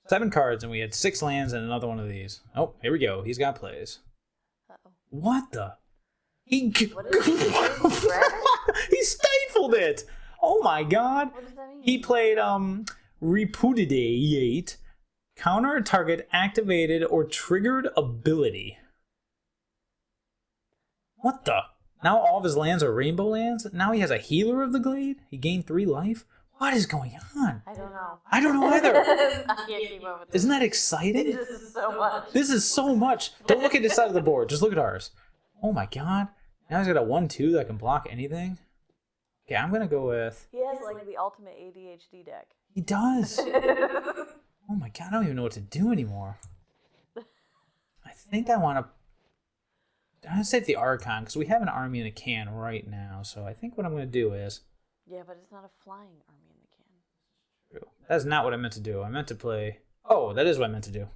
7 cards, and we had 6 lands and another one of these. Oh, here we go. He's got plays. Uh-oh. What the? He What is it? He stifled it. Oh my god. What does that mean? He played Repudiate. Counter a target activated or triggered ability. What the? Now all of his lands are rainbow lands? Now he has a healer of the glade? He gained 3 life? What is going on? I don't know. I don't know either. I can't keep up with this. Isn't that exciting? This is so much. This is so much. Don't look at this side of the board. Just look at ours. Oh my god. Now he's got a 1/2 that can block anything. Okay, I'm going to go with... He has like the ultimate ADHD deck. He does. Oh my god, I don't even know what to do anymore. I think I want to... I'm going to save the Archon, because we have an army in a can right now. So I think what I'm going to do is... Yeah, but it's not a flying army in the can. True. That's not what I meant to do. I meant to play... Oh, that is what I meant to do.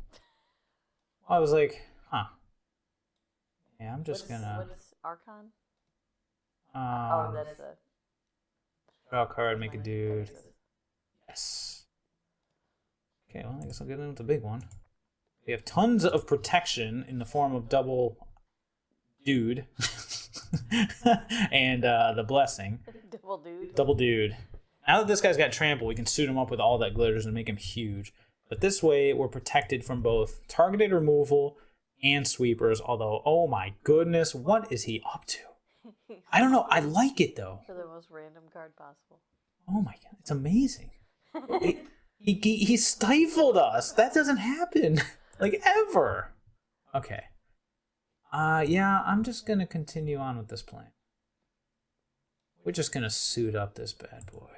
I was like, huh. Yeah, I'm just going to... What's Archon? Oh, that's the... Draw a card, make a dude. Yes. Okay, well, I guess I'll get in with the big one. We have tons of protection in the form of double dude. And the blessing. Double dude. Double dude. Now that this guy's got trample, we can suit him up with all that glitters and make him huge. But this way, we're protected from both targeted removal and sweepers. Although, oh my goodness, what is he up to? I don't know. I like it, though. For the most random card possible. Oh my god, it's amazing. He stifled us. That doesn't happen. Like, ever. Okay. Yeah, I'm just going to continue on with this plan. We're just going to suit up this bad boy.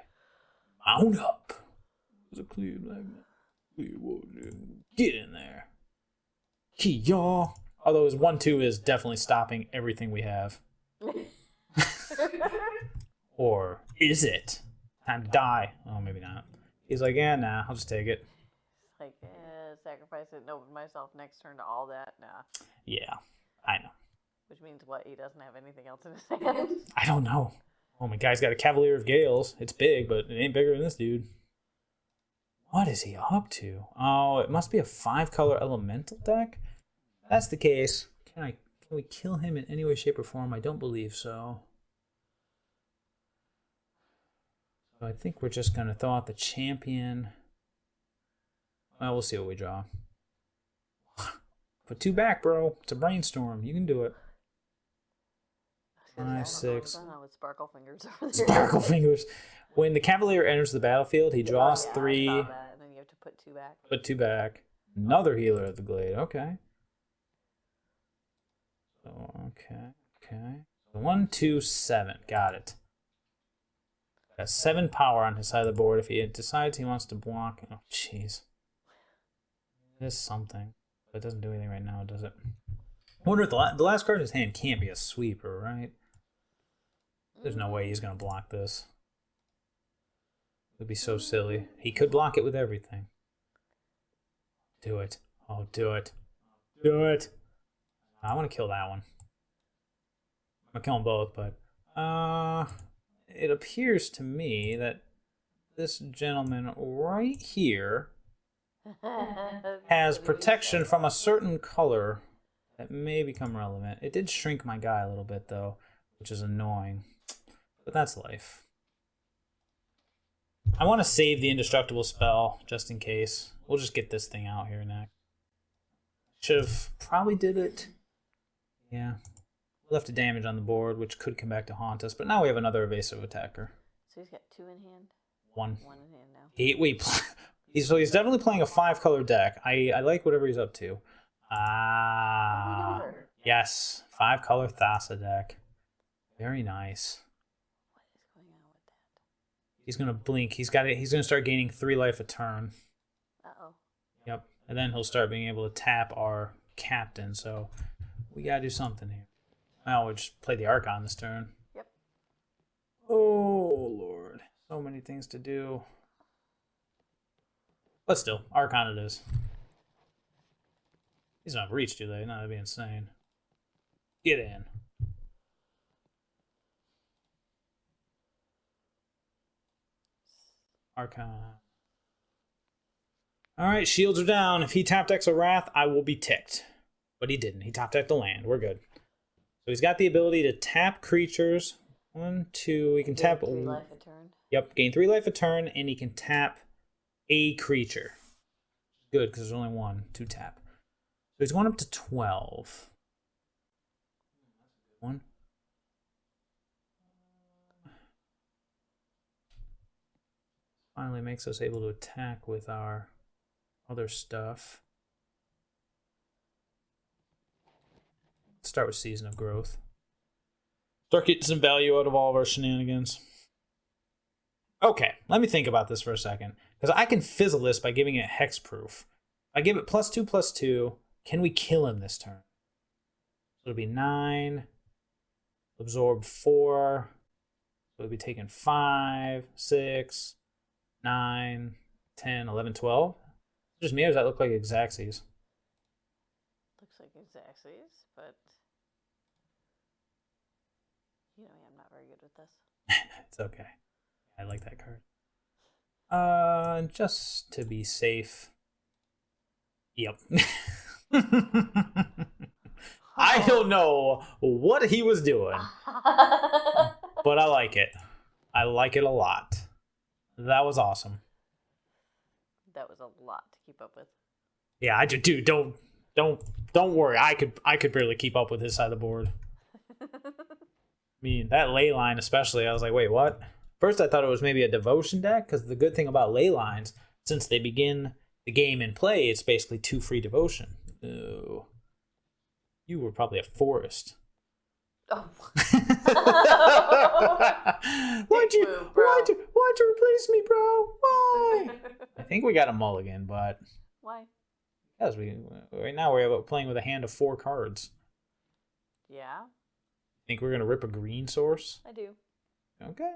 Mount up. There's a clear magnet. Get in there. Y'all. Although his 1/2 is definitely stopping everything we have. Or is it? Time to die. Oh, maybe not. He's like, yeah, nah, I'll just take it. It's like, sacrifice it and open myself next turn to all that. Nah. Yeah, I know. Which means what? He doesn't have anything else in his hand? I don't know. Oh, my guy's got a Cavalier of Gales. It's big, but it ain't bigger than this dude. What is he up to? Oh, it must be a 5-color elemental deck? If that's the case, can we kill him in any way, shape, or form? I don't believe so. So I think we're just going to throw out the champion. Well, we'll see what we draw. Put 2 back, bro. It's a brainstorm. You can do it. I don't know 5, 6. what's going on with Sparkle Fingers over there. Sparkle fingers. When the Cavalier enters the battlefield, he draws I 3. saw that, and then you have to put 2 back. Put 2 back. Another healer of the glade. Okay. So, okay. 1, 2, 7. Got it. Got 7 power on his side of the board if he decides he wants to block. Oh, jeez. It is something. But it doesn't do anything right now, does it? I wonder if the last card in his hand can't be a sweeper, right? There's no way he's going to block this. It would be so silly. He could block it with everything. Do it. Oh, do it. Do it. I want to kill that one. I'm going to kill them both, but... it appears to me that this gentleman right here has protection from a certain color that may become relevant. It did shrink my guy a little bit, though, which is annoying. But that's life. I want to save the indestructible spell, just in case. We'll just get this thing out here next. Should have probably did it. Yeah. Left a damage on the board, which could come back to haunt us. But now we have another evasive attacker. So he's got 2 in hand? 1. 1 in hand now. So he's definitely playing a 5-color deck. I like whatever he's up to. Yes. 5-color Thassa deck. Very nice. What is going on with that? He's gonna blink. He's gonna start gaining 3 life a turn. Uh-oh. Yep. And then he'll start being able to tap our captain. So we gotta do something here. Well, we'll just play the Archon this turn. Yep. Oh, Lord. So many things to do. But still, Archon it is. He's not reach, do they? No, that'd be insane. Get in. Archon. Alright, shields are down. If he tap decks a Wrath, I will be ticked. But he didn't. He top decked the land. We're good. So he's got the ability to tap creatures. 1, 2. He can tap 3 life a turn. Yep, gain 3 life a turn, and he can tap a creature. Good, because there's only 1 to tap. So he's going up to 12. One. Finally makes us able to attack with our other stuff. Start with Season of Growth. Start getting some value out of all of our shenanigans. Okay, let me think about this for a second. Because I can fizzle this by giving it hexproof. I give it +2/+2. Can we kill him this turn? So it'll be 9. Absorb 4. So it'll be taking 5, 6, 9, 10, 11, 12. Just me, or does that look like Xaxes? Looks like Xaxes, but you know me, I'm not very good with this. It's okay. I like that card. Just to be safe. Yep. I don't know what he was doing, but I like it. I like it a lot. That was awesome. That was a lot to keep up with. Yeah, I just dude, don't worry. I could barely keep up with his side of the board. I mean, that ley line especially, I was like, wait, what? First I thought it was maybe a devotion deck, because the good thing about ley lines, since they begin the game in play, it's basically 2 free devotion. Ooh. You were probably a forest. Oh. Why'd you replace me, bro? Why? I think we got a mulligan, but Why? because right now we're playing with a hand of 4 cards. Yeah, Think we're gonna rip a green source? I do. Okay.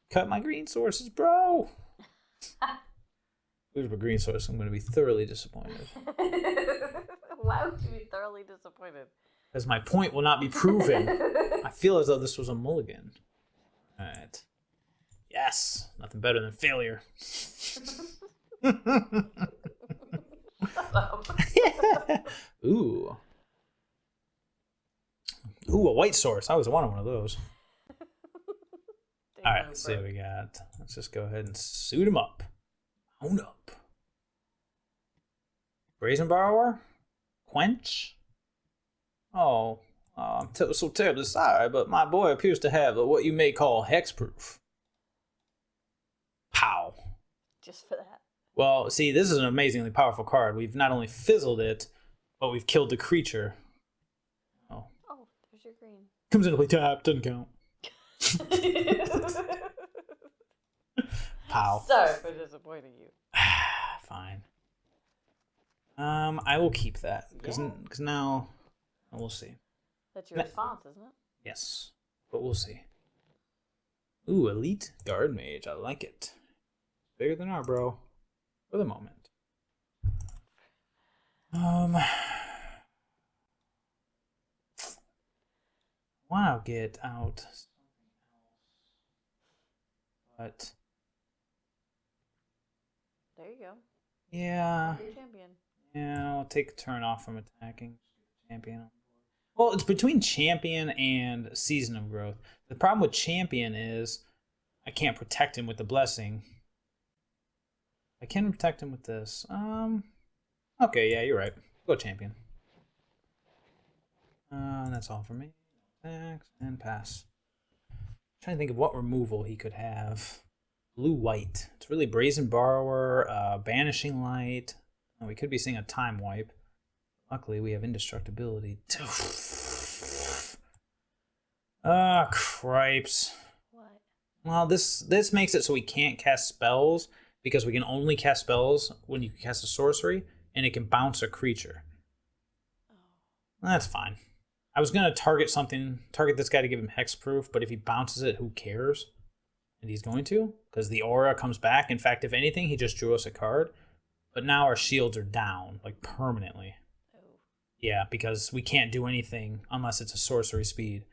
Cut my green sources, bro. Lose my green source, I'm gonna be thoroughly disappointed. Why would you be thoroughly disappointed? Because my point will not be proven. I feel as though this was a mulligan. Alright. Yes! Nothing better than failure. Ooh. Ooh, a white source. I always wanted one of those. Alright, let's see what we got. Let's just go ahead and suit him up. Own up. Brazen Borrower? Quench? Oh, I'm so terribly sorry, but my boy appears to have what you may call hexproof. Pow. Just for that. Well, see, this is an amazingly powerful card. We've not only fizzled it, but we've killed the creature. Oh, there's your green. Comes into play tap, doesn't count. Pow. Sorry for disappointing you. Fine. I will keep that because now we'll see. That's your response, isn't it? Yes, but we'll see. Ooh, elite guard mage. I like it. Bigger than our bro, for the moment. Want to get out something else, but there you go. Yeah. Your champion. Yeah, I'll take a turn off from attacking. Champion. Well, it's between champion and season of growth. The problem with champion is I can't protect him with the blessing. I can protect him with this. Okay, yeah, you're right. Go champion. That's all for me. Thanks and pass. I'm trying to think of what removal he could have. Blue-white. It's really Brazen Borrower, Banishing Light. Oh, we could be seeing a Time Wipe. Luckily, we have Indestructibility. Cripes. What? Well, this makes it so we can't cast spells because we can only cast spells when you cast a sorcery, and it can bounce a creature. Oh. That's fine. I was going to target this guy to give him hexproof, but if he bounces it, who cares? And he's going to, because the aura comes back. In fact, if anything, he just drew us a card. But now our shields are down, like permanently. Oh. Yeah, because we can't do anything unless it's a sorcery speed.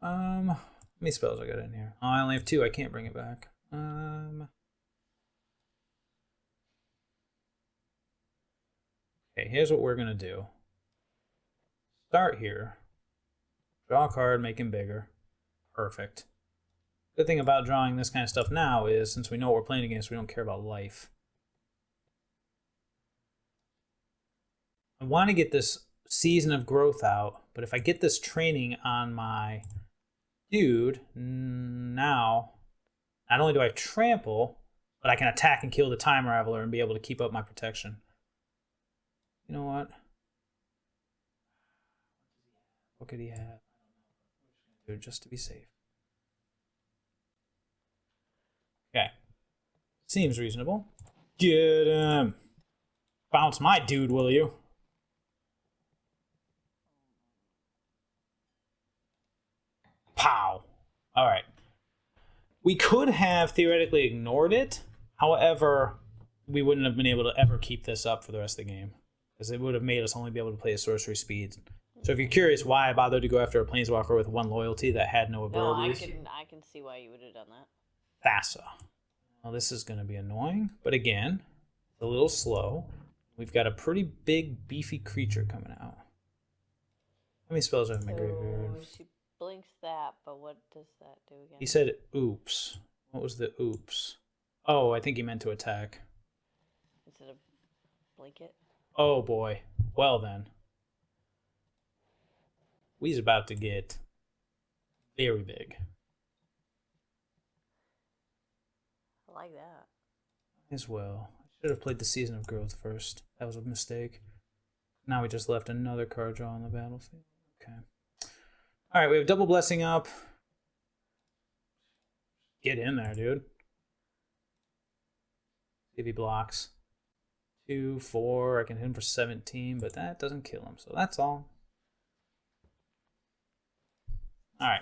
How many spells I got in here? Oh, I only have 2. I can't bring it back. Okay, here's what we're going to do. Start here. Draw a card, make him bigger. Perfect. Good thing about drawing this kind of stuff now is, since we know what we're playing against, we don't care about life. I want to get this season of growth out, but if I get this training on my dude, now, not only do I have trample, but I can attack and kill the Time Raveler and be able to keep up my protection. You know what? What could he have? Just to be safe. Okay. Seems reasonable. Get him. Bounce my dude, will you? Pow. Alright. We could have theoretically ignored it. However, we wouldn't have been able to ever keep this up for the rest of the game. Because it would have made us only be able to play at sorcery speeds. So if you're curious why I bothered to go after a planeswalker with 1 loyalty that had no abilities. No, I can see why you would have done that. Thassa. Well, this is going to be annoying, but again, a little slow. We've got a pretty big, beefy creature coming out. How many spells do I have in my graveyard? She blinks that, but what does that do again? He said oops. What was the oops? Oh, I think he meant to attack. Instead of blink it? Oh boy. Well then. We's about to get very big. I like that. As well. I should have played the Season of Growth first. That was a mistake. Now we just left another card draw on the battlefield. Okay. Alright, we have Double Blessing up. Get in there, dude. See if he blocks. 2, 4. I can hit him for 17, but that doesn't kill him, so that's all. Alright.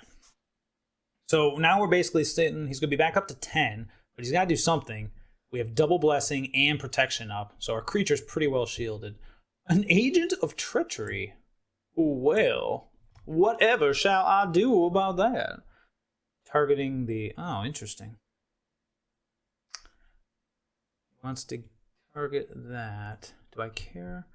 So now we're basically sitting, he's going to be back up to 10, but he's got to do something. We have Double Blessing and Protection up, so our creature's pretty well shielded. An Agent of Treachery. Well, whatever shall I do about that? Targeting the... Oh, interesting. Wants to target that. Do I care?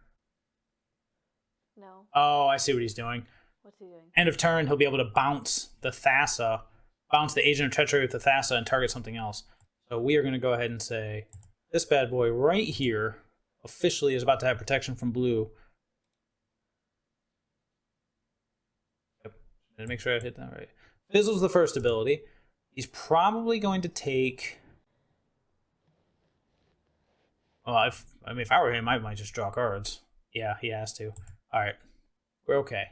No. Oh, I see what he's doing. What's he doing? End of turn, he'll be able to bounce the Thassa, bounce the Agent of Treachery with the Thassa and target something else. So we are going to go ahead and say, this bad boy right here officially is about to have protection from blue. Did I make sure I hit that right? Fizzle's the first ability. He's probably going to take... Well, if I were him, I might just draw cards. Yeah, he has to. Alright. We're okay.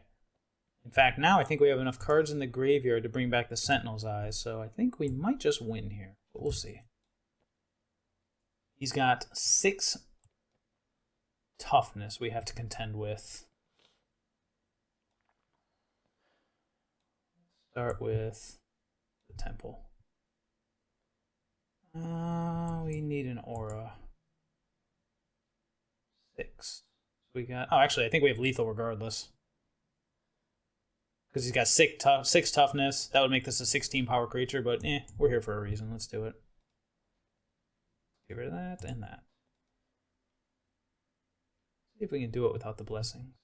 In fact, now I think we have enough cards in the graveyard to bring back the Sentinel's Eyes, so I think we might just win here. But we'll see. He's got 6 toughness we have to contend with. Start with the temple. We need an aura. 6. We got... Oh, actually, I think we have lethal regardless. Because he's got 6 toughness. That would make this a 16 power creature, but we're here for a reason. Let's do it. Get rid of that and that. See if we can do it without the blessing.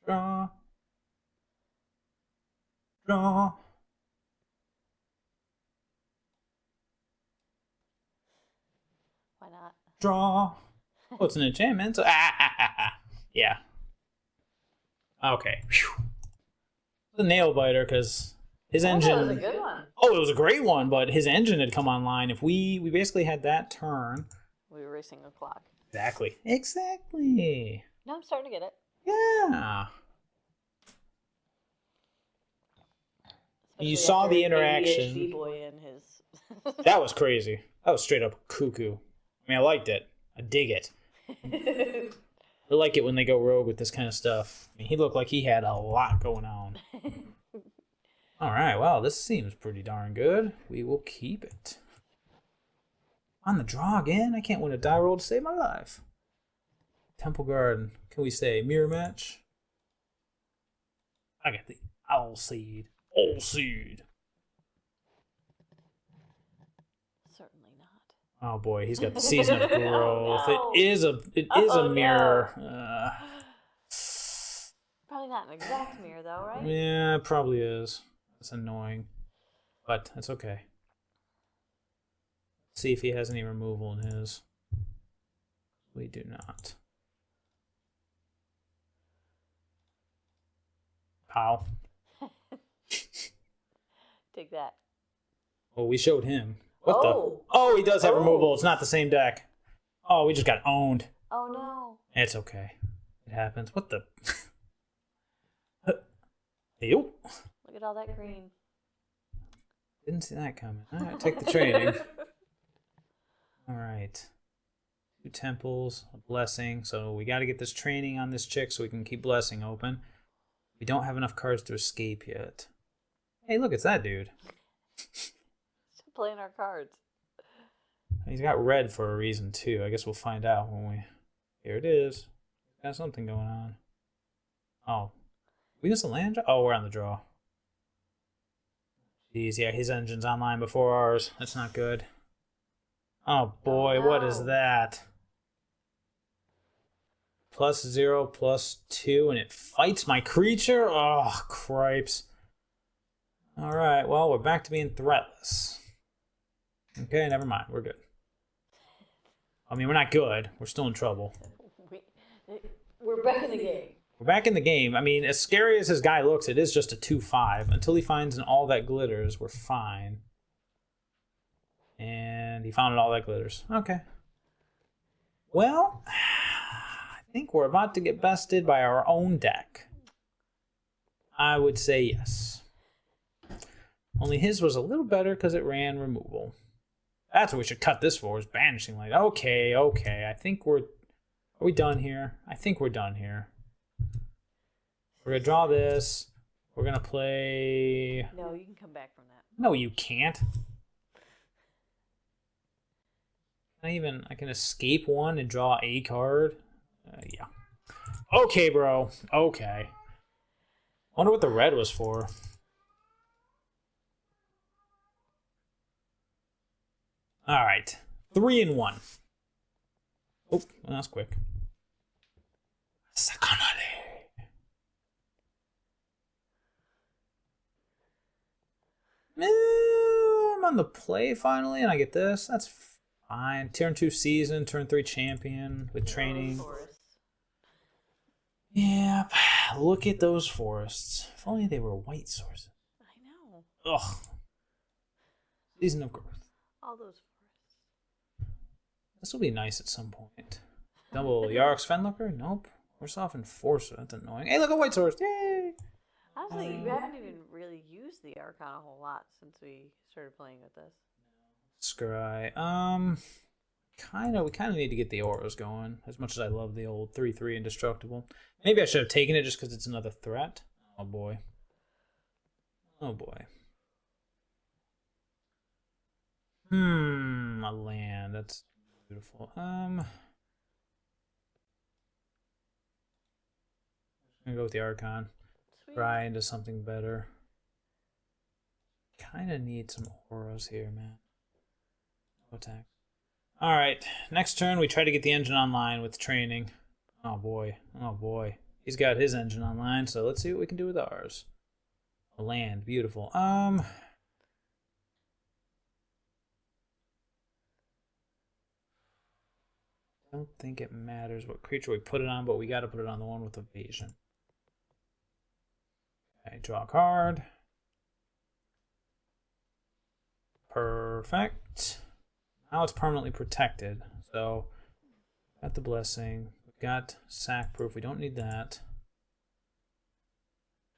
Draw. Draw. Why not? Draw. Oh, it's an enchantment. So, yeah. Okay. Whew. The nail biter, because his engine... That was a good one. Oh, it was a great one, but his engine had come online. If we basically had that turn... We were racing a clock. Exactly. Exactly. No, I'm starting to get it. Yeah. Especially You saw the after interaction. ADHD boy and his... That was crazy. That was straight up cuckoo. I mean, I liked it. I dig it. I like it when they go rogue with this kind of stuff. I mean, he looked like he had a lot going on. Alright, well, this seems pretty darn good. We will keep it. On the draw again? I can't win a die roll to save my life. Temple Garden. Can we say mirror match? I got the owl seed. Owl seed. Certainly not. Oh boy, he's got the season of growth. No. It is a mirror. No. Probably not an exact mirror, though, right? Yeah, it probably is. That's annoying, but that's okay. Let's see if he has any removal in his. We do not. Pow. Take that. Oh, we showed him. What Oh. the? Oh, he does have removal. It's not the same deck. Oh, we just got owned. Oh, no. It's okay. It happens. What the? Ew. Look at all that green. Didn't see that coming. All right, take the training. All right. 2 temples, a blessing. So we got to get this training on this chick so we can keep blessing open. We don't have enough cards to escape yet. Hey, look, it's that dude. Still playing our cards. He's got red for a reason, too. I guess we'll find out when we... Here it is. Got something going on. Oh. We missed a land draw? Oh, we're on the draw. Jeez, yeah, his engine's online before ours. That's not good. Oh boy, no. What is that? +0, +2, and it fights my creature? Oh, cripes. Alright, well, we're back to being threatless. Okay, never mind. We're good. I mean, we're not good. We're still in trouble. We're back in the game. We're back in the game. I mean, as scary as his guy looks, it is just a 2/5. Until he finds an all that glitters, we're fine. And he found an all that glitters. Okay. Well, I think we're about to get bested by our own deck. I would say yes. Only his was a little better because it ran removal. That's what we should cut this for, is Banishing Light. Okay. I think we're... Are we done here? I think we're done here. We're going to draw this. We're going to play... No, you can come back from that. No, you can't. I can escape one and draw a card? Yeah. Okay, bro. Okay. Wonder what the red was for. Alright. 3 and 1. Oh, well, that's quick. Sakanare. I'm on the play finally, and I get this. That's fine. Turn 2 season, turn 3 champion with training. Forest. Yep. look at those forests. If only they were white sources. I know. Ugh. Season of growth. All those forests. This will be nice at some point. Double Yarok's Fenlooker? Nope. Worse off Enforcer. That's annoying. Hey, look at white source. Yay! Honestly, we haven't even really used the Archon a whole lot since we started playing with this. Scry. We kind of need to get the auras going. As much as I love the old 3/3 indestructible. Maybe I should have taken it just because it's another threat. Oh boy. Oh boy. A land. That's beautiful. I'm gonna go with the Archon. Sweet. Try into something better. Kind of need some auras here, man. No attack. Alright, next turn we try to get the engine online with training. Oh boy, oh boy. He's got his engine online, so let's see what we can do with ours. A land, beautiful. Don't think it matters what creature we put it on, but we gotta put it on the one with evasion. Okay, draw a card. Perfect. Now it's permanently protected. So, got the blessing. We've got sack proof. We don't need that.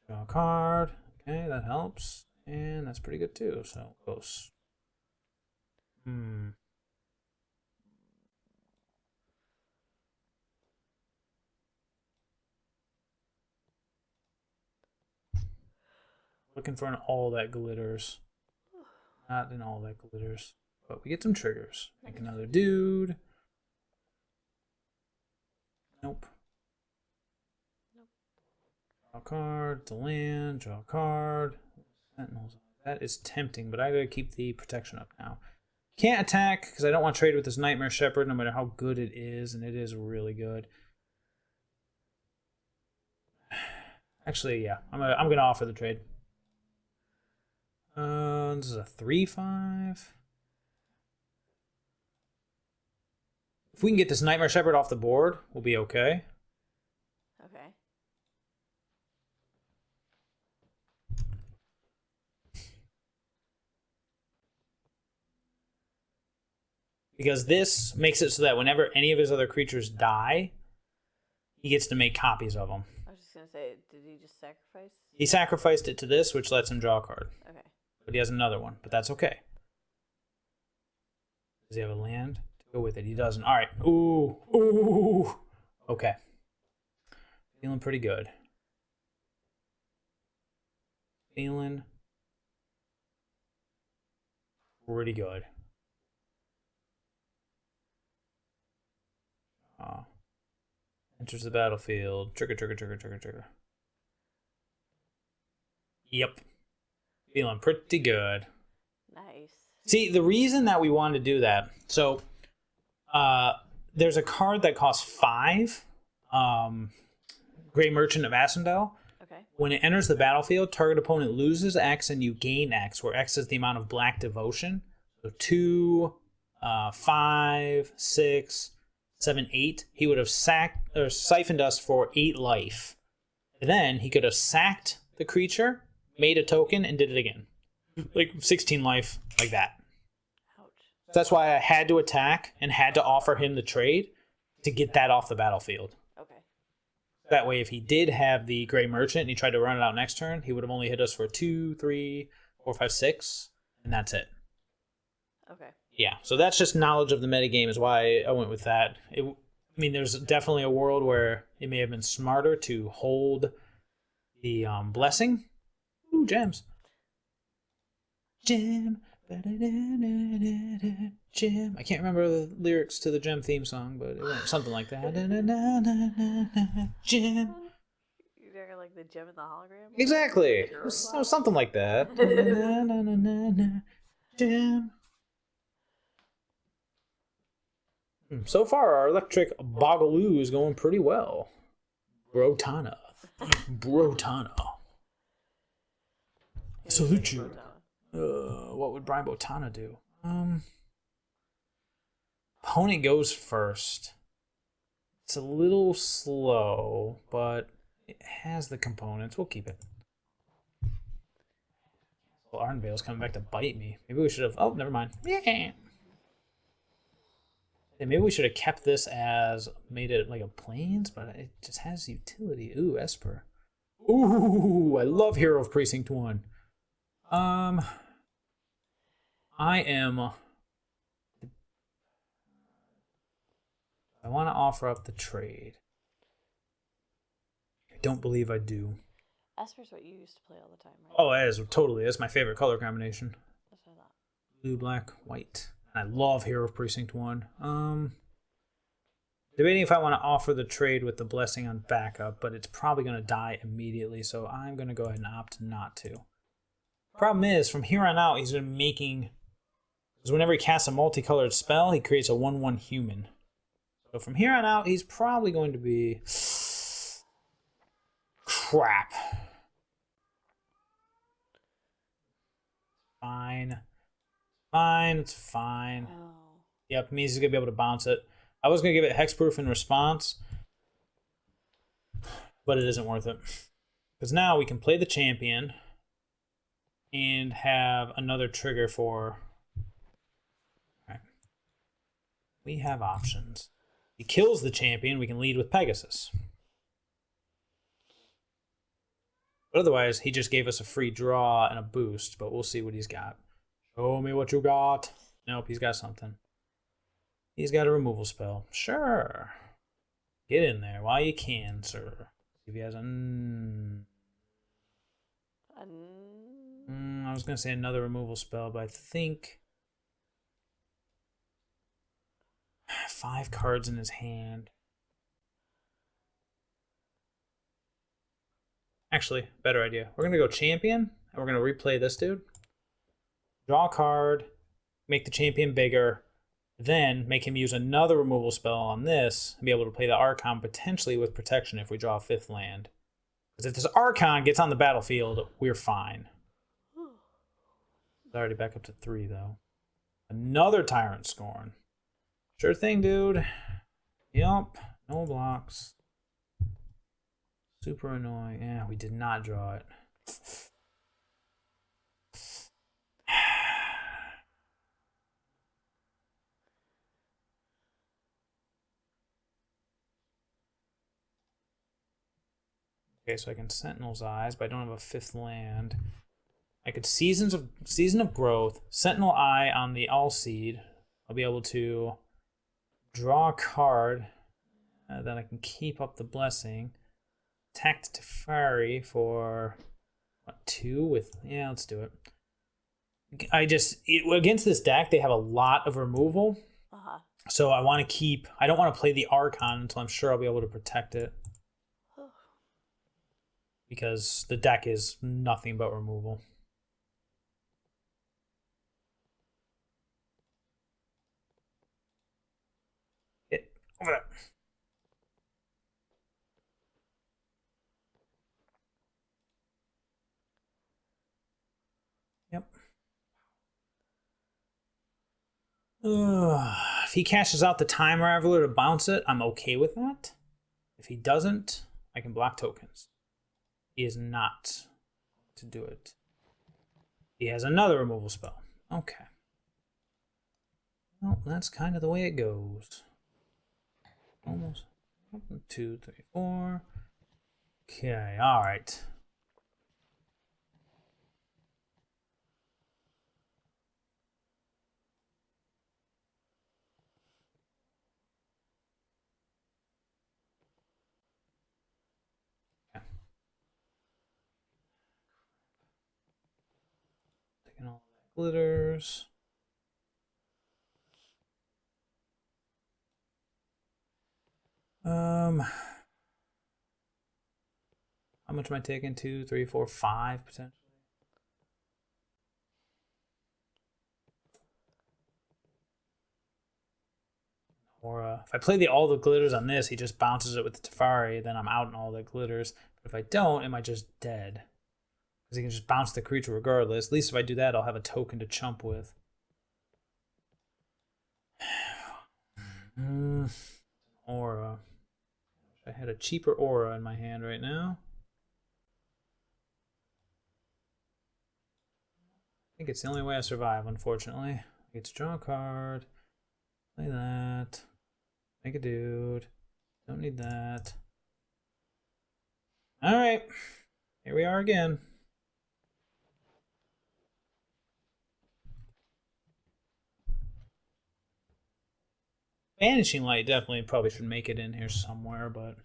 Draw a card. Okay, that helps. And that's pretty good too. So, close. Looking for an all that glitters. Not in all that glitters. But we get some triggers. Make another dude. Nope. Draw a card. It's a land. Draw a card. Sentinels. That is tempting, but I gotta keep the protection up now. Can't attack because I don't want to trade with this Nightmare Shepherd, no matter how good it is, and it is really good. Actually, yeah, I'm gonna offer the trade. This is a 3/5. If we can get this Nightmare Shepherd off the board, we'll be okay. Okay. Because this makes it so that whenever any of his other creatures die, he gets to make copies of them. I was just going to say, did he just sacrifice? He sacrificed it to this, which lets him draw a card. Okay. But he has another one, but that's okay. Does he have a land to go with it? He doesn't. All right. Ooh. Okay. Feeling pretty good. Feeling pretty good. Enters the battlefield. Trigger. Yep. Feeling pretty good. Nice. See, the reason that we wanted to do that, so there's a card that costs 5, Grey Merchant of Asendel. Okay. When it enters the battlefield, target opponent loses X and you gain X, where X is the amount of black devotion. So 2, 5, 6, 7, 8. He would have siphoned us for 8 life. And then he could have sacked the creature, made a token, and did it again. Like 16 life, like that. Ouch. That's why I had to attack and had to offer him the trade to get that off the battlefield. Okay. That way, if he did have the Grey Merchant and he tried to run it out next turn, he would have only hit us for 2, 3, 4, 5, 6, and that's it. Okay. Yeah, so that's just knowledge of the metagame is why I went with that. There's definitely a world where it may have been smarter to hold the blessing. Ooh, gems. Gem. Gem. I can't remember the lyrics to the Gem theme song, but it went something like that. Gem. You're like the gem in the hologram? Exactly. It was something like that. Gem. So far, our electric Bogleloo is going pretty well. Brotana. Salute you. What would Brian Botana do? Opponent goes first. It's a little slow, but It has the components. We'll keep it. Well, Ardenvale's coming back to bite me. Maybe we should have... Oh, never mind. Yeah. Maybe we should have kept this as... Made it like a plains, but it just has utility. Ooh, Esper. Ooh, I love Hero of Precinct 1. I am... I want to offer up the trade. I don't believe I do. Esper's what you used to play all the time, right? Oh, it is. Totally. That's my favorite color combination. That's what I thought. Blue, black, white. And I love Hero of Precinct 1. Debating if I want to offer the trade with the blessing on backup, but it's probably going to die immediately, so I'm going to go ahead and opt not to. Problem is, from here on out, he's going to be making... Because whenever he casts a multicolored spell, he creates a 1/1 human. So from here on out, he's probably going to be... Crap. Fine. Fine, it's fine. Oh. Yep, means he's going to be able to bounce it. I was going to give it hexproof in response, but it isn't worth it. Because now we can play the champion and have another trigger for... Alright. We have options. He kills the champion, we can lead with Pegasus. But otherwise, he just gave us a free draw and a boost, but we'll see what he's got. Show me what you got. Nope, he's got something. He's got a removal spell. Sure. Get in there while you can, sir. See if he has a... I was going to say another removal spell, but I think... 5 cards in his hand. Actually, better idea. We're going to go champion, and we're going to replay this dude. Draw a card, make the champion bigger, then make him use another removal spell on this, and be able to play the Archon potentially with protection if we draw a 5th land. Because if this Archon gets on the battlefield, we're fine. It's already back up to 3, though. Another Tyrant Scorn. Sure thing, dude. Yup. No blocks. Super annoying. Yeah, we did not draw it. Okay, so I can Sentinel's Eyes, but I don't have a 5th land. I could Season of Growth, Sentinel Eye on the All Seed. I'll be able to draw a card. Then I can keep up the blessing. Attack Teferi for what, 2 with... Yeah, let's do it. Against this deck, they have a lot of removal. Uh-huh. So I want to keep... I don't want to play the Archon until I'm sure I'll be able to protect it. Because the deck is nothing but removal. Get over there. Yep. If he cashes out the Time Raveler to bounce it, I'm okay with that. If he doesn't, I can block tokens. He is not to do it. He has another removal spell. Okay. Well, that's kind of the way it goes. Almost. 1, 2, 3, 4. Okay, alright. Taking all that glitters. How much am I taking? 2, 3, 4, 5 potentially. Or if I play all the glitters on this, he just bounces it with the Teferi, then I'm out in all the glitters. But if I don't, am I just dead? Because he can just bounce the creature regardless. At least if I do that, I'll have a token to chump with. Aura. I had a cheaper aura in my hand right now. I think it's the only way I survive, unfortunately. I get to draw a card. Play that. Make a dude. Don't need that. Alright. Here we are again. Vanishing Light definitely probably should make it in here somewhere, but I don't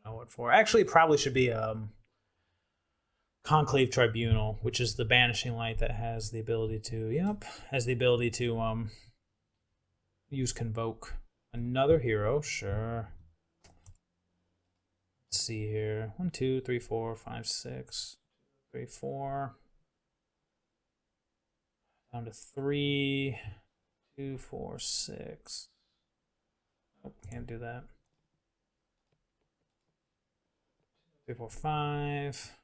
know what for. Actually, it probably should be Conclave Tribunal, which is the Banishing Light that has the ability to, use Convoke. Another hero, sure. Let's see here. 1, 2, 3, 4, 5, 6. 3, 4. Down to 3. 2, 4, 6. Nope, can't do that. 3, 4, 5.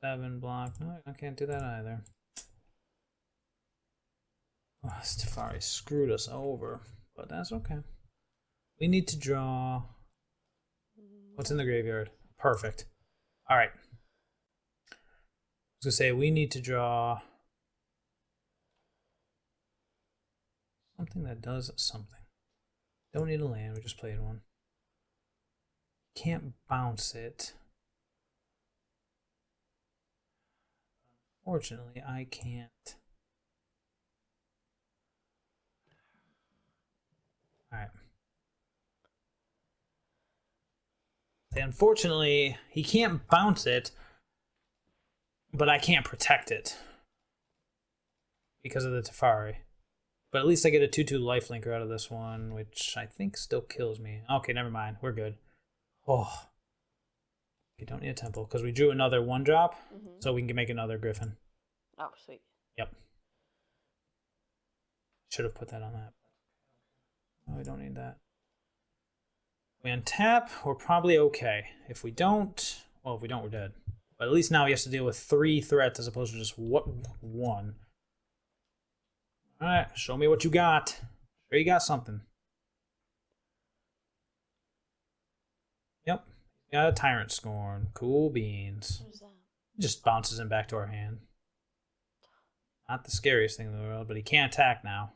7 block. No, I can't do that either. Oh, Teferi screwed us over, but that's okay. We need to draw. What's in the graveyard? Perfect. All right. I was gonna say we need to draw something that does something. Don't need a land. We just played one. Can't bounce it. Fortunately, I can't. Alright. Unfortunately, he can't bounce it, but I can't protect it because of the Teferi. But at least I get a 2/2 lifelinker out of this one, which I think still kills me. Okay, never mind. We're good. Oh. You don't need a temple because we drew another 1-drop, so we can make another Griffin. Oh, sweet. Yep. Should have put that on that. Oh, we don't need that. We untap, we're probably okay. If we don't, well, if we don't, we're dead. But at least now he has to deal with 3 threats as opposed to just 1. Alright, show me what you got. Sure you got something. Yep. Got a Tyrant Scorn. Cool beans. What is that? Just bounces him back to our hand. Not the scariest thing in the world, but he can't attack now.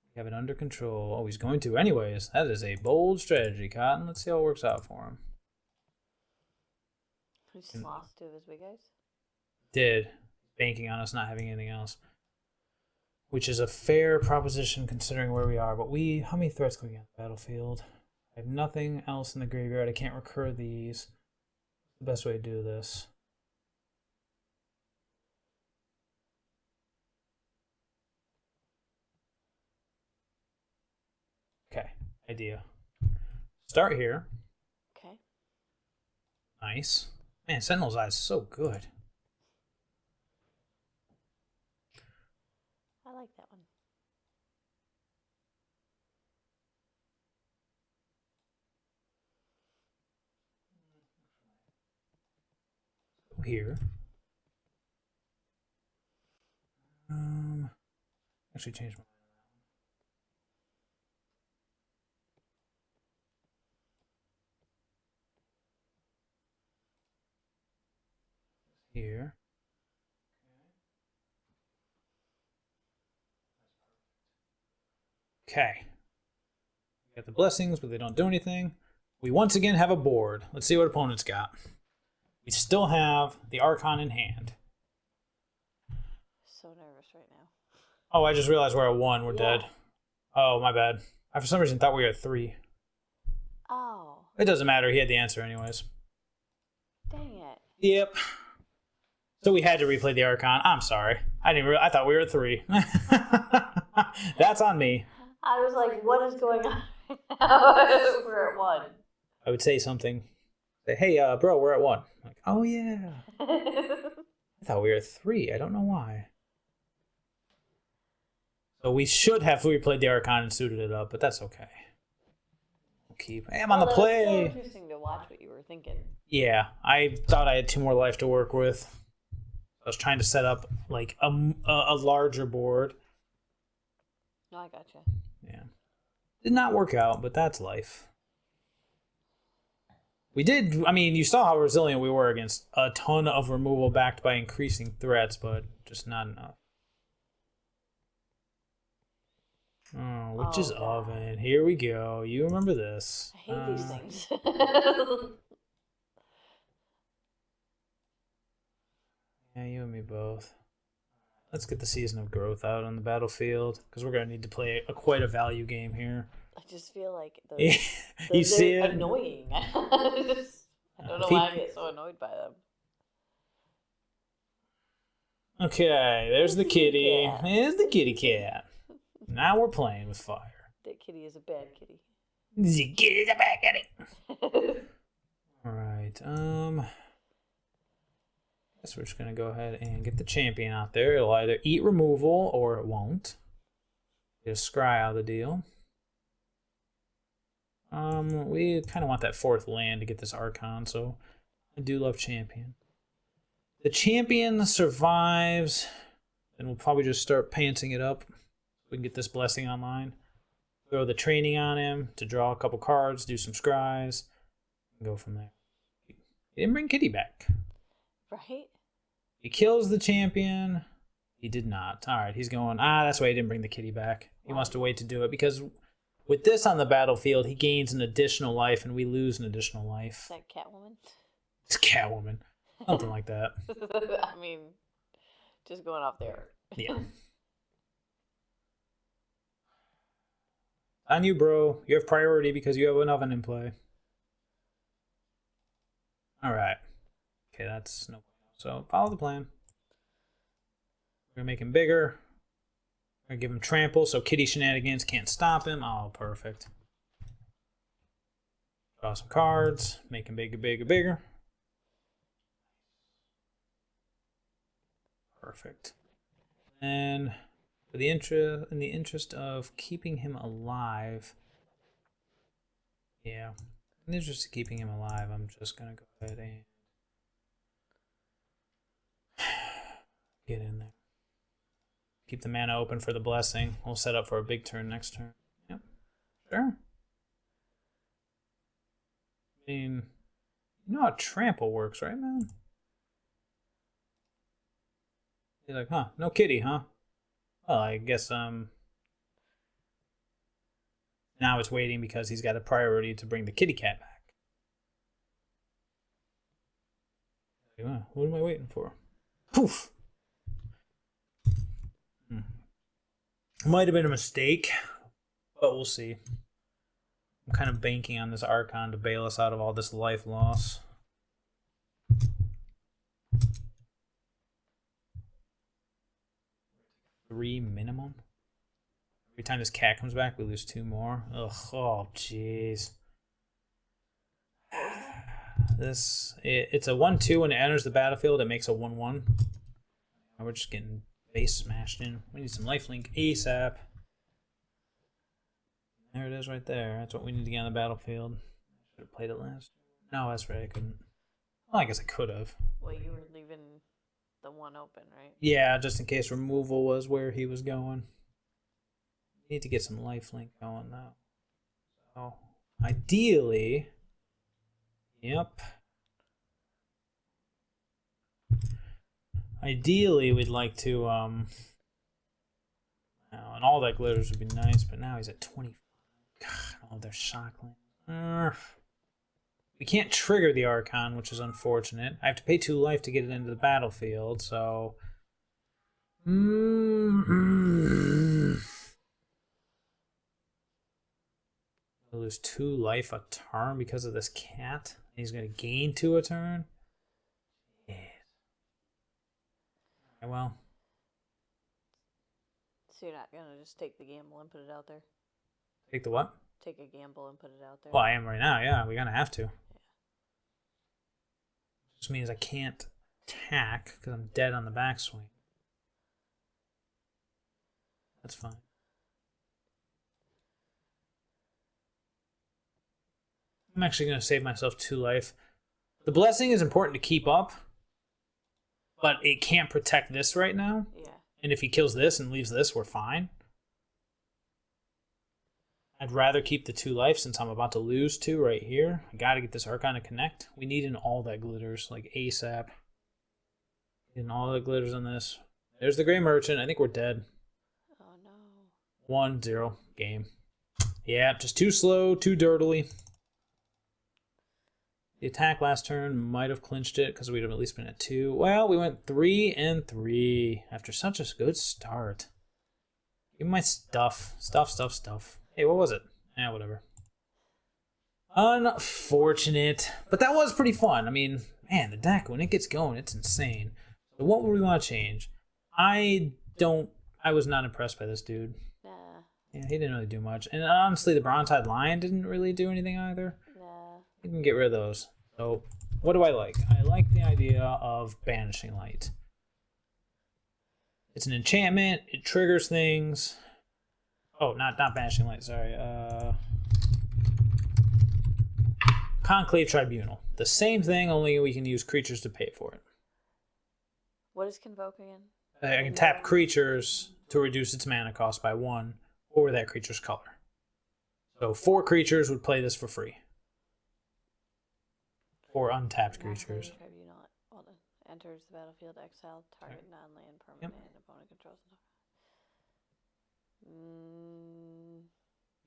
We have it under control. Oh, he's going to anyways. That is a bold strategy, Cotton. Let's see how it works out for him. We just lost 2 of his big guys. Did. Banking on us not having anything else. Which is a fair proposition considering where we are. But how many threats can we get on the battlefield? I have nothing else in the graveyard. I can't recur these. The best way to do this. Okay, idea. Start here. Okay. Nice. Man, Sentinel's Eye is so good. I like that one. Here. Actually change my mind on that one. Here. Okay. We got the blessings, but they don't do anything. We once again have a board. Let's see what opponents got. We still have the Archon in hand. So nervous right now. Oh, I just realized we're at 1. We're dead. Oh, my bad. I for some reason thought we were at 3. Oh. It doesn't matter. He had the answer anyways. Dang it. Yep. So we had to replay the Archon. I'm sorry. I thought we were at 3. That's on me. I was like, what is going on? We're at 1. I would say something. Say, hey, bro, we're at 1. I'm like, oh yeah. I thought we were at 3. I don't know why. So we should have replayed the Archon and suited it up, but that's okay. We'll keep. Hey, I'm on the play. It's so interesting to watch what you were thinking. Yeah, I thought I had 2 more life to work with. I was trying to set up like a larger board. No, I gotcha. Yeah. Did not work out, but that's life. We did, I mean, you saw how resilient we were against a ton of removal backed by increasing threats, but just not enough. Oh, Witch's Oven. Here we go. You remember this. I hate these things. Yeah, you and me both. Let's get the Season of Growth out on the battlefield, because we're going to need to play quite a value game here. I just feel like You see they're it? annoying. I don't know why I get so annoyed by them. Okay, there's the kitty. There's the kitty cat. Now we're playing with fire. That kitty is a bad kitty. The kitty's a bad kitty. Alright, guess we're just gonna go ahead and get the champion out there. It'll either eat removal or it won't. Get a scry out of the deal. We kind of want that 4th land to get this Archon, so I do love champion. The champion survives, and we'll probably just start pantsing it up. We can get this blessing online. Throw the training on him to draw a couple cards, do some scries, and go from there. He didn't bring Kitty back. Right? He kills the champion. He did not. Alright, he's going, that's why he didn't bring the kitty back. He wants to wait to do it, because with this on the battlefield, he gains an additional life, and we lose an additional life. Is that Catwoman? It's Catwoman. Something like that. I mean, just going off there. Yeah. On you, bro. You have priority because you have an oven in play. Alright. Okay, that's no. So follow the plan. We're gonna make him bigger. We're gonna give him trample so kitty shenanigans can't stop him. Oh, perfect. Draw some cards. Make him bigger, bigger, bigger. Perfect. And for the in the interest of keeping him alive, yeah, in the interest of keeping him alive, I'm just gonna go ahead and get in there. Keep the mana open for the blessing. We'll set up for a big turn next turn. Yep, sure. I mean, you know how trample works, right, man? He's like, no kitty, huh? Well, I guess, now it's waiting because he's got a priority to bring the kitty cat back. What am I waiting for? Poof! Might have been a mistake, but we'll see. I'm kind of banking on this Archon to bail us out of all this life loss. Three minimum. Every time this cat comes back, we lose 2 more. Ugh, oh, jeez. It's a 1/2 when it enters the battlefield. It makes a 1/1. We're just getting base smashed in. We need some lifelink ASAP. There it is right there. That's what we need to get on the battlefield. Should have played it last. No, that's right. I couldn't. Well, I guess I could have. Well, you were leaving the one open, right? Yeah, just in case removal was where he was going. We need to get some lifelink going, though. So, ideally... Yep. Ideally, we'd like to, and all that glitters would be nice, but now he's at 20. God, oh, there's Shockland. We can't trigger the Archon, which is unfortunate. I have to pay 2 life to get it into the battlefield, so... I lose 2 life a turn because of this cat. He's going to gain 2 a turn. Yeah. Well. So you're not going to just take the gamble and put it out there? Take the what? Take a gamble and put it out there? Well, I am right now, yeah. We're going to have to. Yeah. Which means I can't attack because I'm dead on the backswing. That's fine. I'm actually going to save myself 2 life. The blessing is important to keep up, but it can't protect this right now. Yeah. And if he kills this and leaves this, we're fine. I'd rather keep the 2 life since I'm about to lose 2 right here. I gotta get this Archon to connect. We need an all that glitters, like ASAP. Getting all that glitters on this. There's the Grey Merchant. I think we're dead. Oh no. 1-0 game. Yeah, just too slow, too dirtily. The attack last turn might have clinched it because we'd have at least been at 2. Well, we went 3-3 after such a good start. Give me my stuff. Stuff. Hey, what was it? Yeah, whatever. Unfortunate. But that was pretty fun. I mean, man, the deck, when it gets going, it's insane. So what would we want to change? I was not impressed by this dude. Nah. Yeah, he didn't really do much. And honestly, the Bronze-Eyed Lion didn't really do anything either. Nah. You can get rid of those. So, what do I like? I like the idea of Banishing Light. It's an enchantment. It triggers things. Oh, not Banishing Light, sorry. Conclave Tribunal. The same thing, only we can use creatures to pay for it. What is Convoke again? I can tap creatures to reduce its mana cost by 1 or that creature's color. So 4 creatures would play this for free. 4 untapped creatures. Tribunal. Well, enters the battlefield, exile target non-land permanent. Yep. Opponent controls.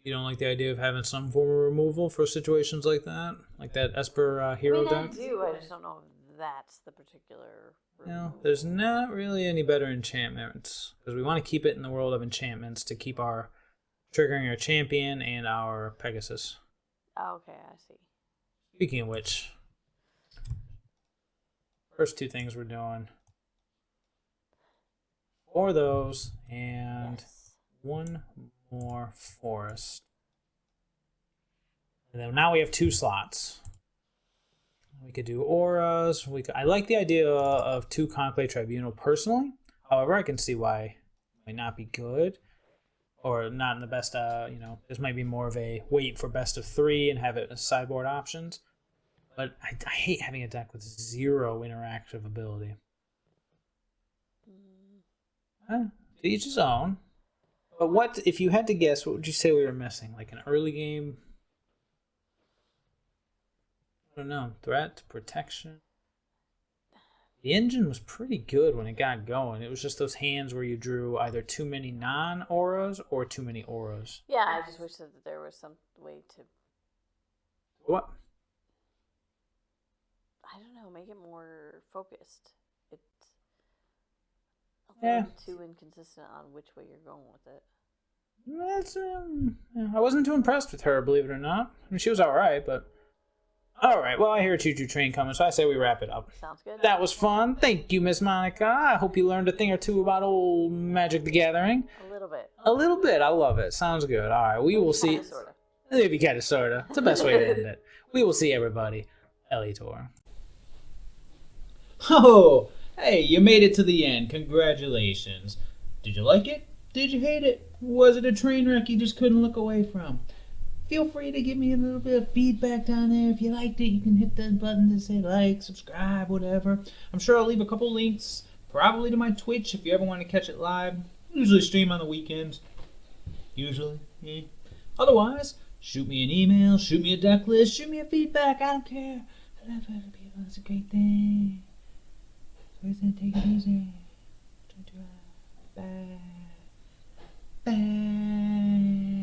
You don't like the idea of having some form of removal for situations like that? Like that Esper hero deck? I do, I just don't know if that's the particular removal. No, there's not really any better enchantments. Because we want to keep it in the world of enchantments to keep our triggering our champion and our Pegasus. Oh, okay, I see. Speaking of which, first 2 things we're doing. 4 of those, and Yes. 1 more forest. And then now we have 2 slots. We could do auras. I like the idea of 2 Conclave Tribunal personally. However, I can see why it might not be good. Or not in the best, this might be more of a wait for best of 3 and have it as sideboard options. But I hate having a deck with 0 interactive ability. To each his own. But what, if you had to guess, what would you say we were missing? Like an early game? I don't know. Threat, protection. The engine was pretty good when it got going. It was just those hands where you drew either too many non-auras or too many auras. Yeah, I just wish that there was some way to... What? I don't know, make it more focused. It's a Yeah. little too inconsistent on which way you're going with it. That's, I wasn't too impressed with her, believe it or not. I mean, she was alright, but... Alright, well, I hear a choo-choo train coming, so I say we wrap it up. Sounds good. That was fun. Thank you, Miss Monica. I hope you learned a thing or 2 about old Magic the Gathering. A little bit. A little bit. I love it. Sounds good. Alright, we will see... Sorta. Maybe kind of, sorta. It's the best way to end it. We will see everybody. Elitor. Oh, hey, you made it to the end. Congratulations. Did you like it? Did you hate it? Was it a train wreck you just couldn't look away from? Feel free to give me a little bit of feedback down there. If you liked it, you can hit the button to say like, subscribe, whatever. I'm sure I'll leave a couple links, probably to my Twitch if you ever want to catch it live. I usually stream on the weekends. Usually. Yeah. Otherwise, shoot me an email, shoot me a deck list, shoot me a feedback. I don't care. I love other people. It's a great thing. So I said, take it easy. Bye. Bye.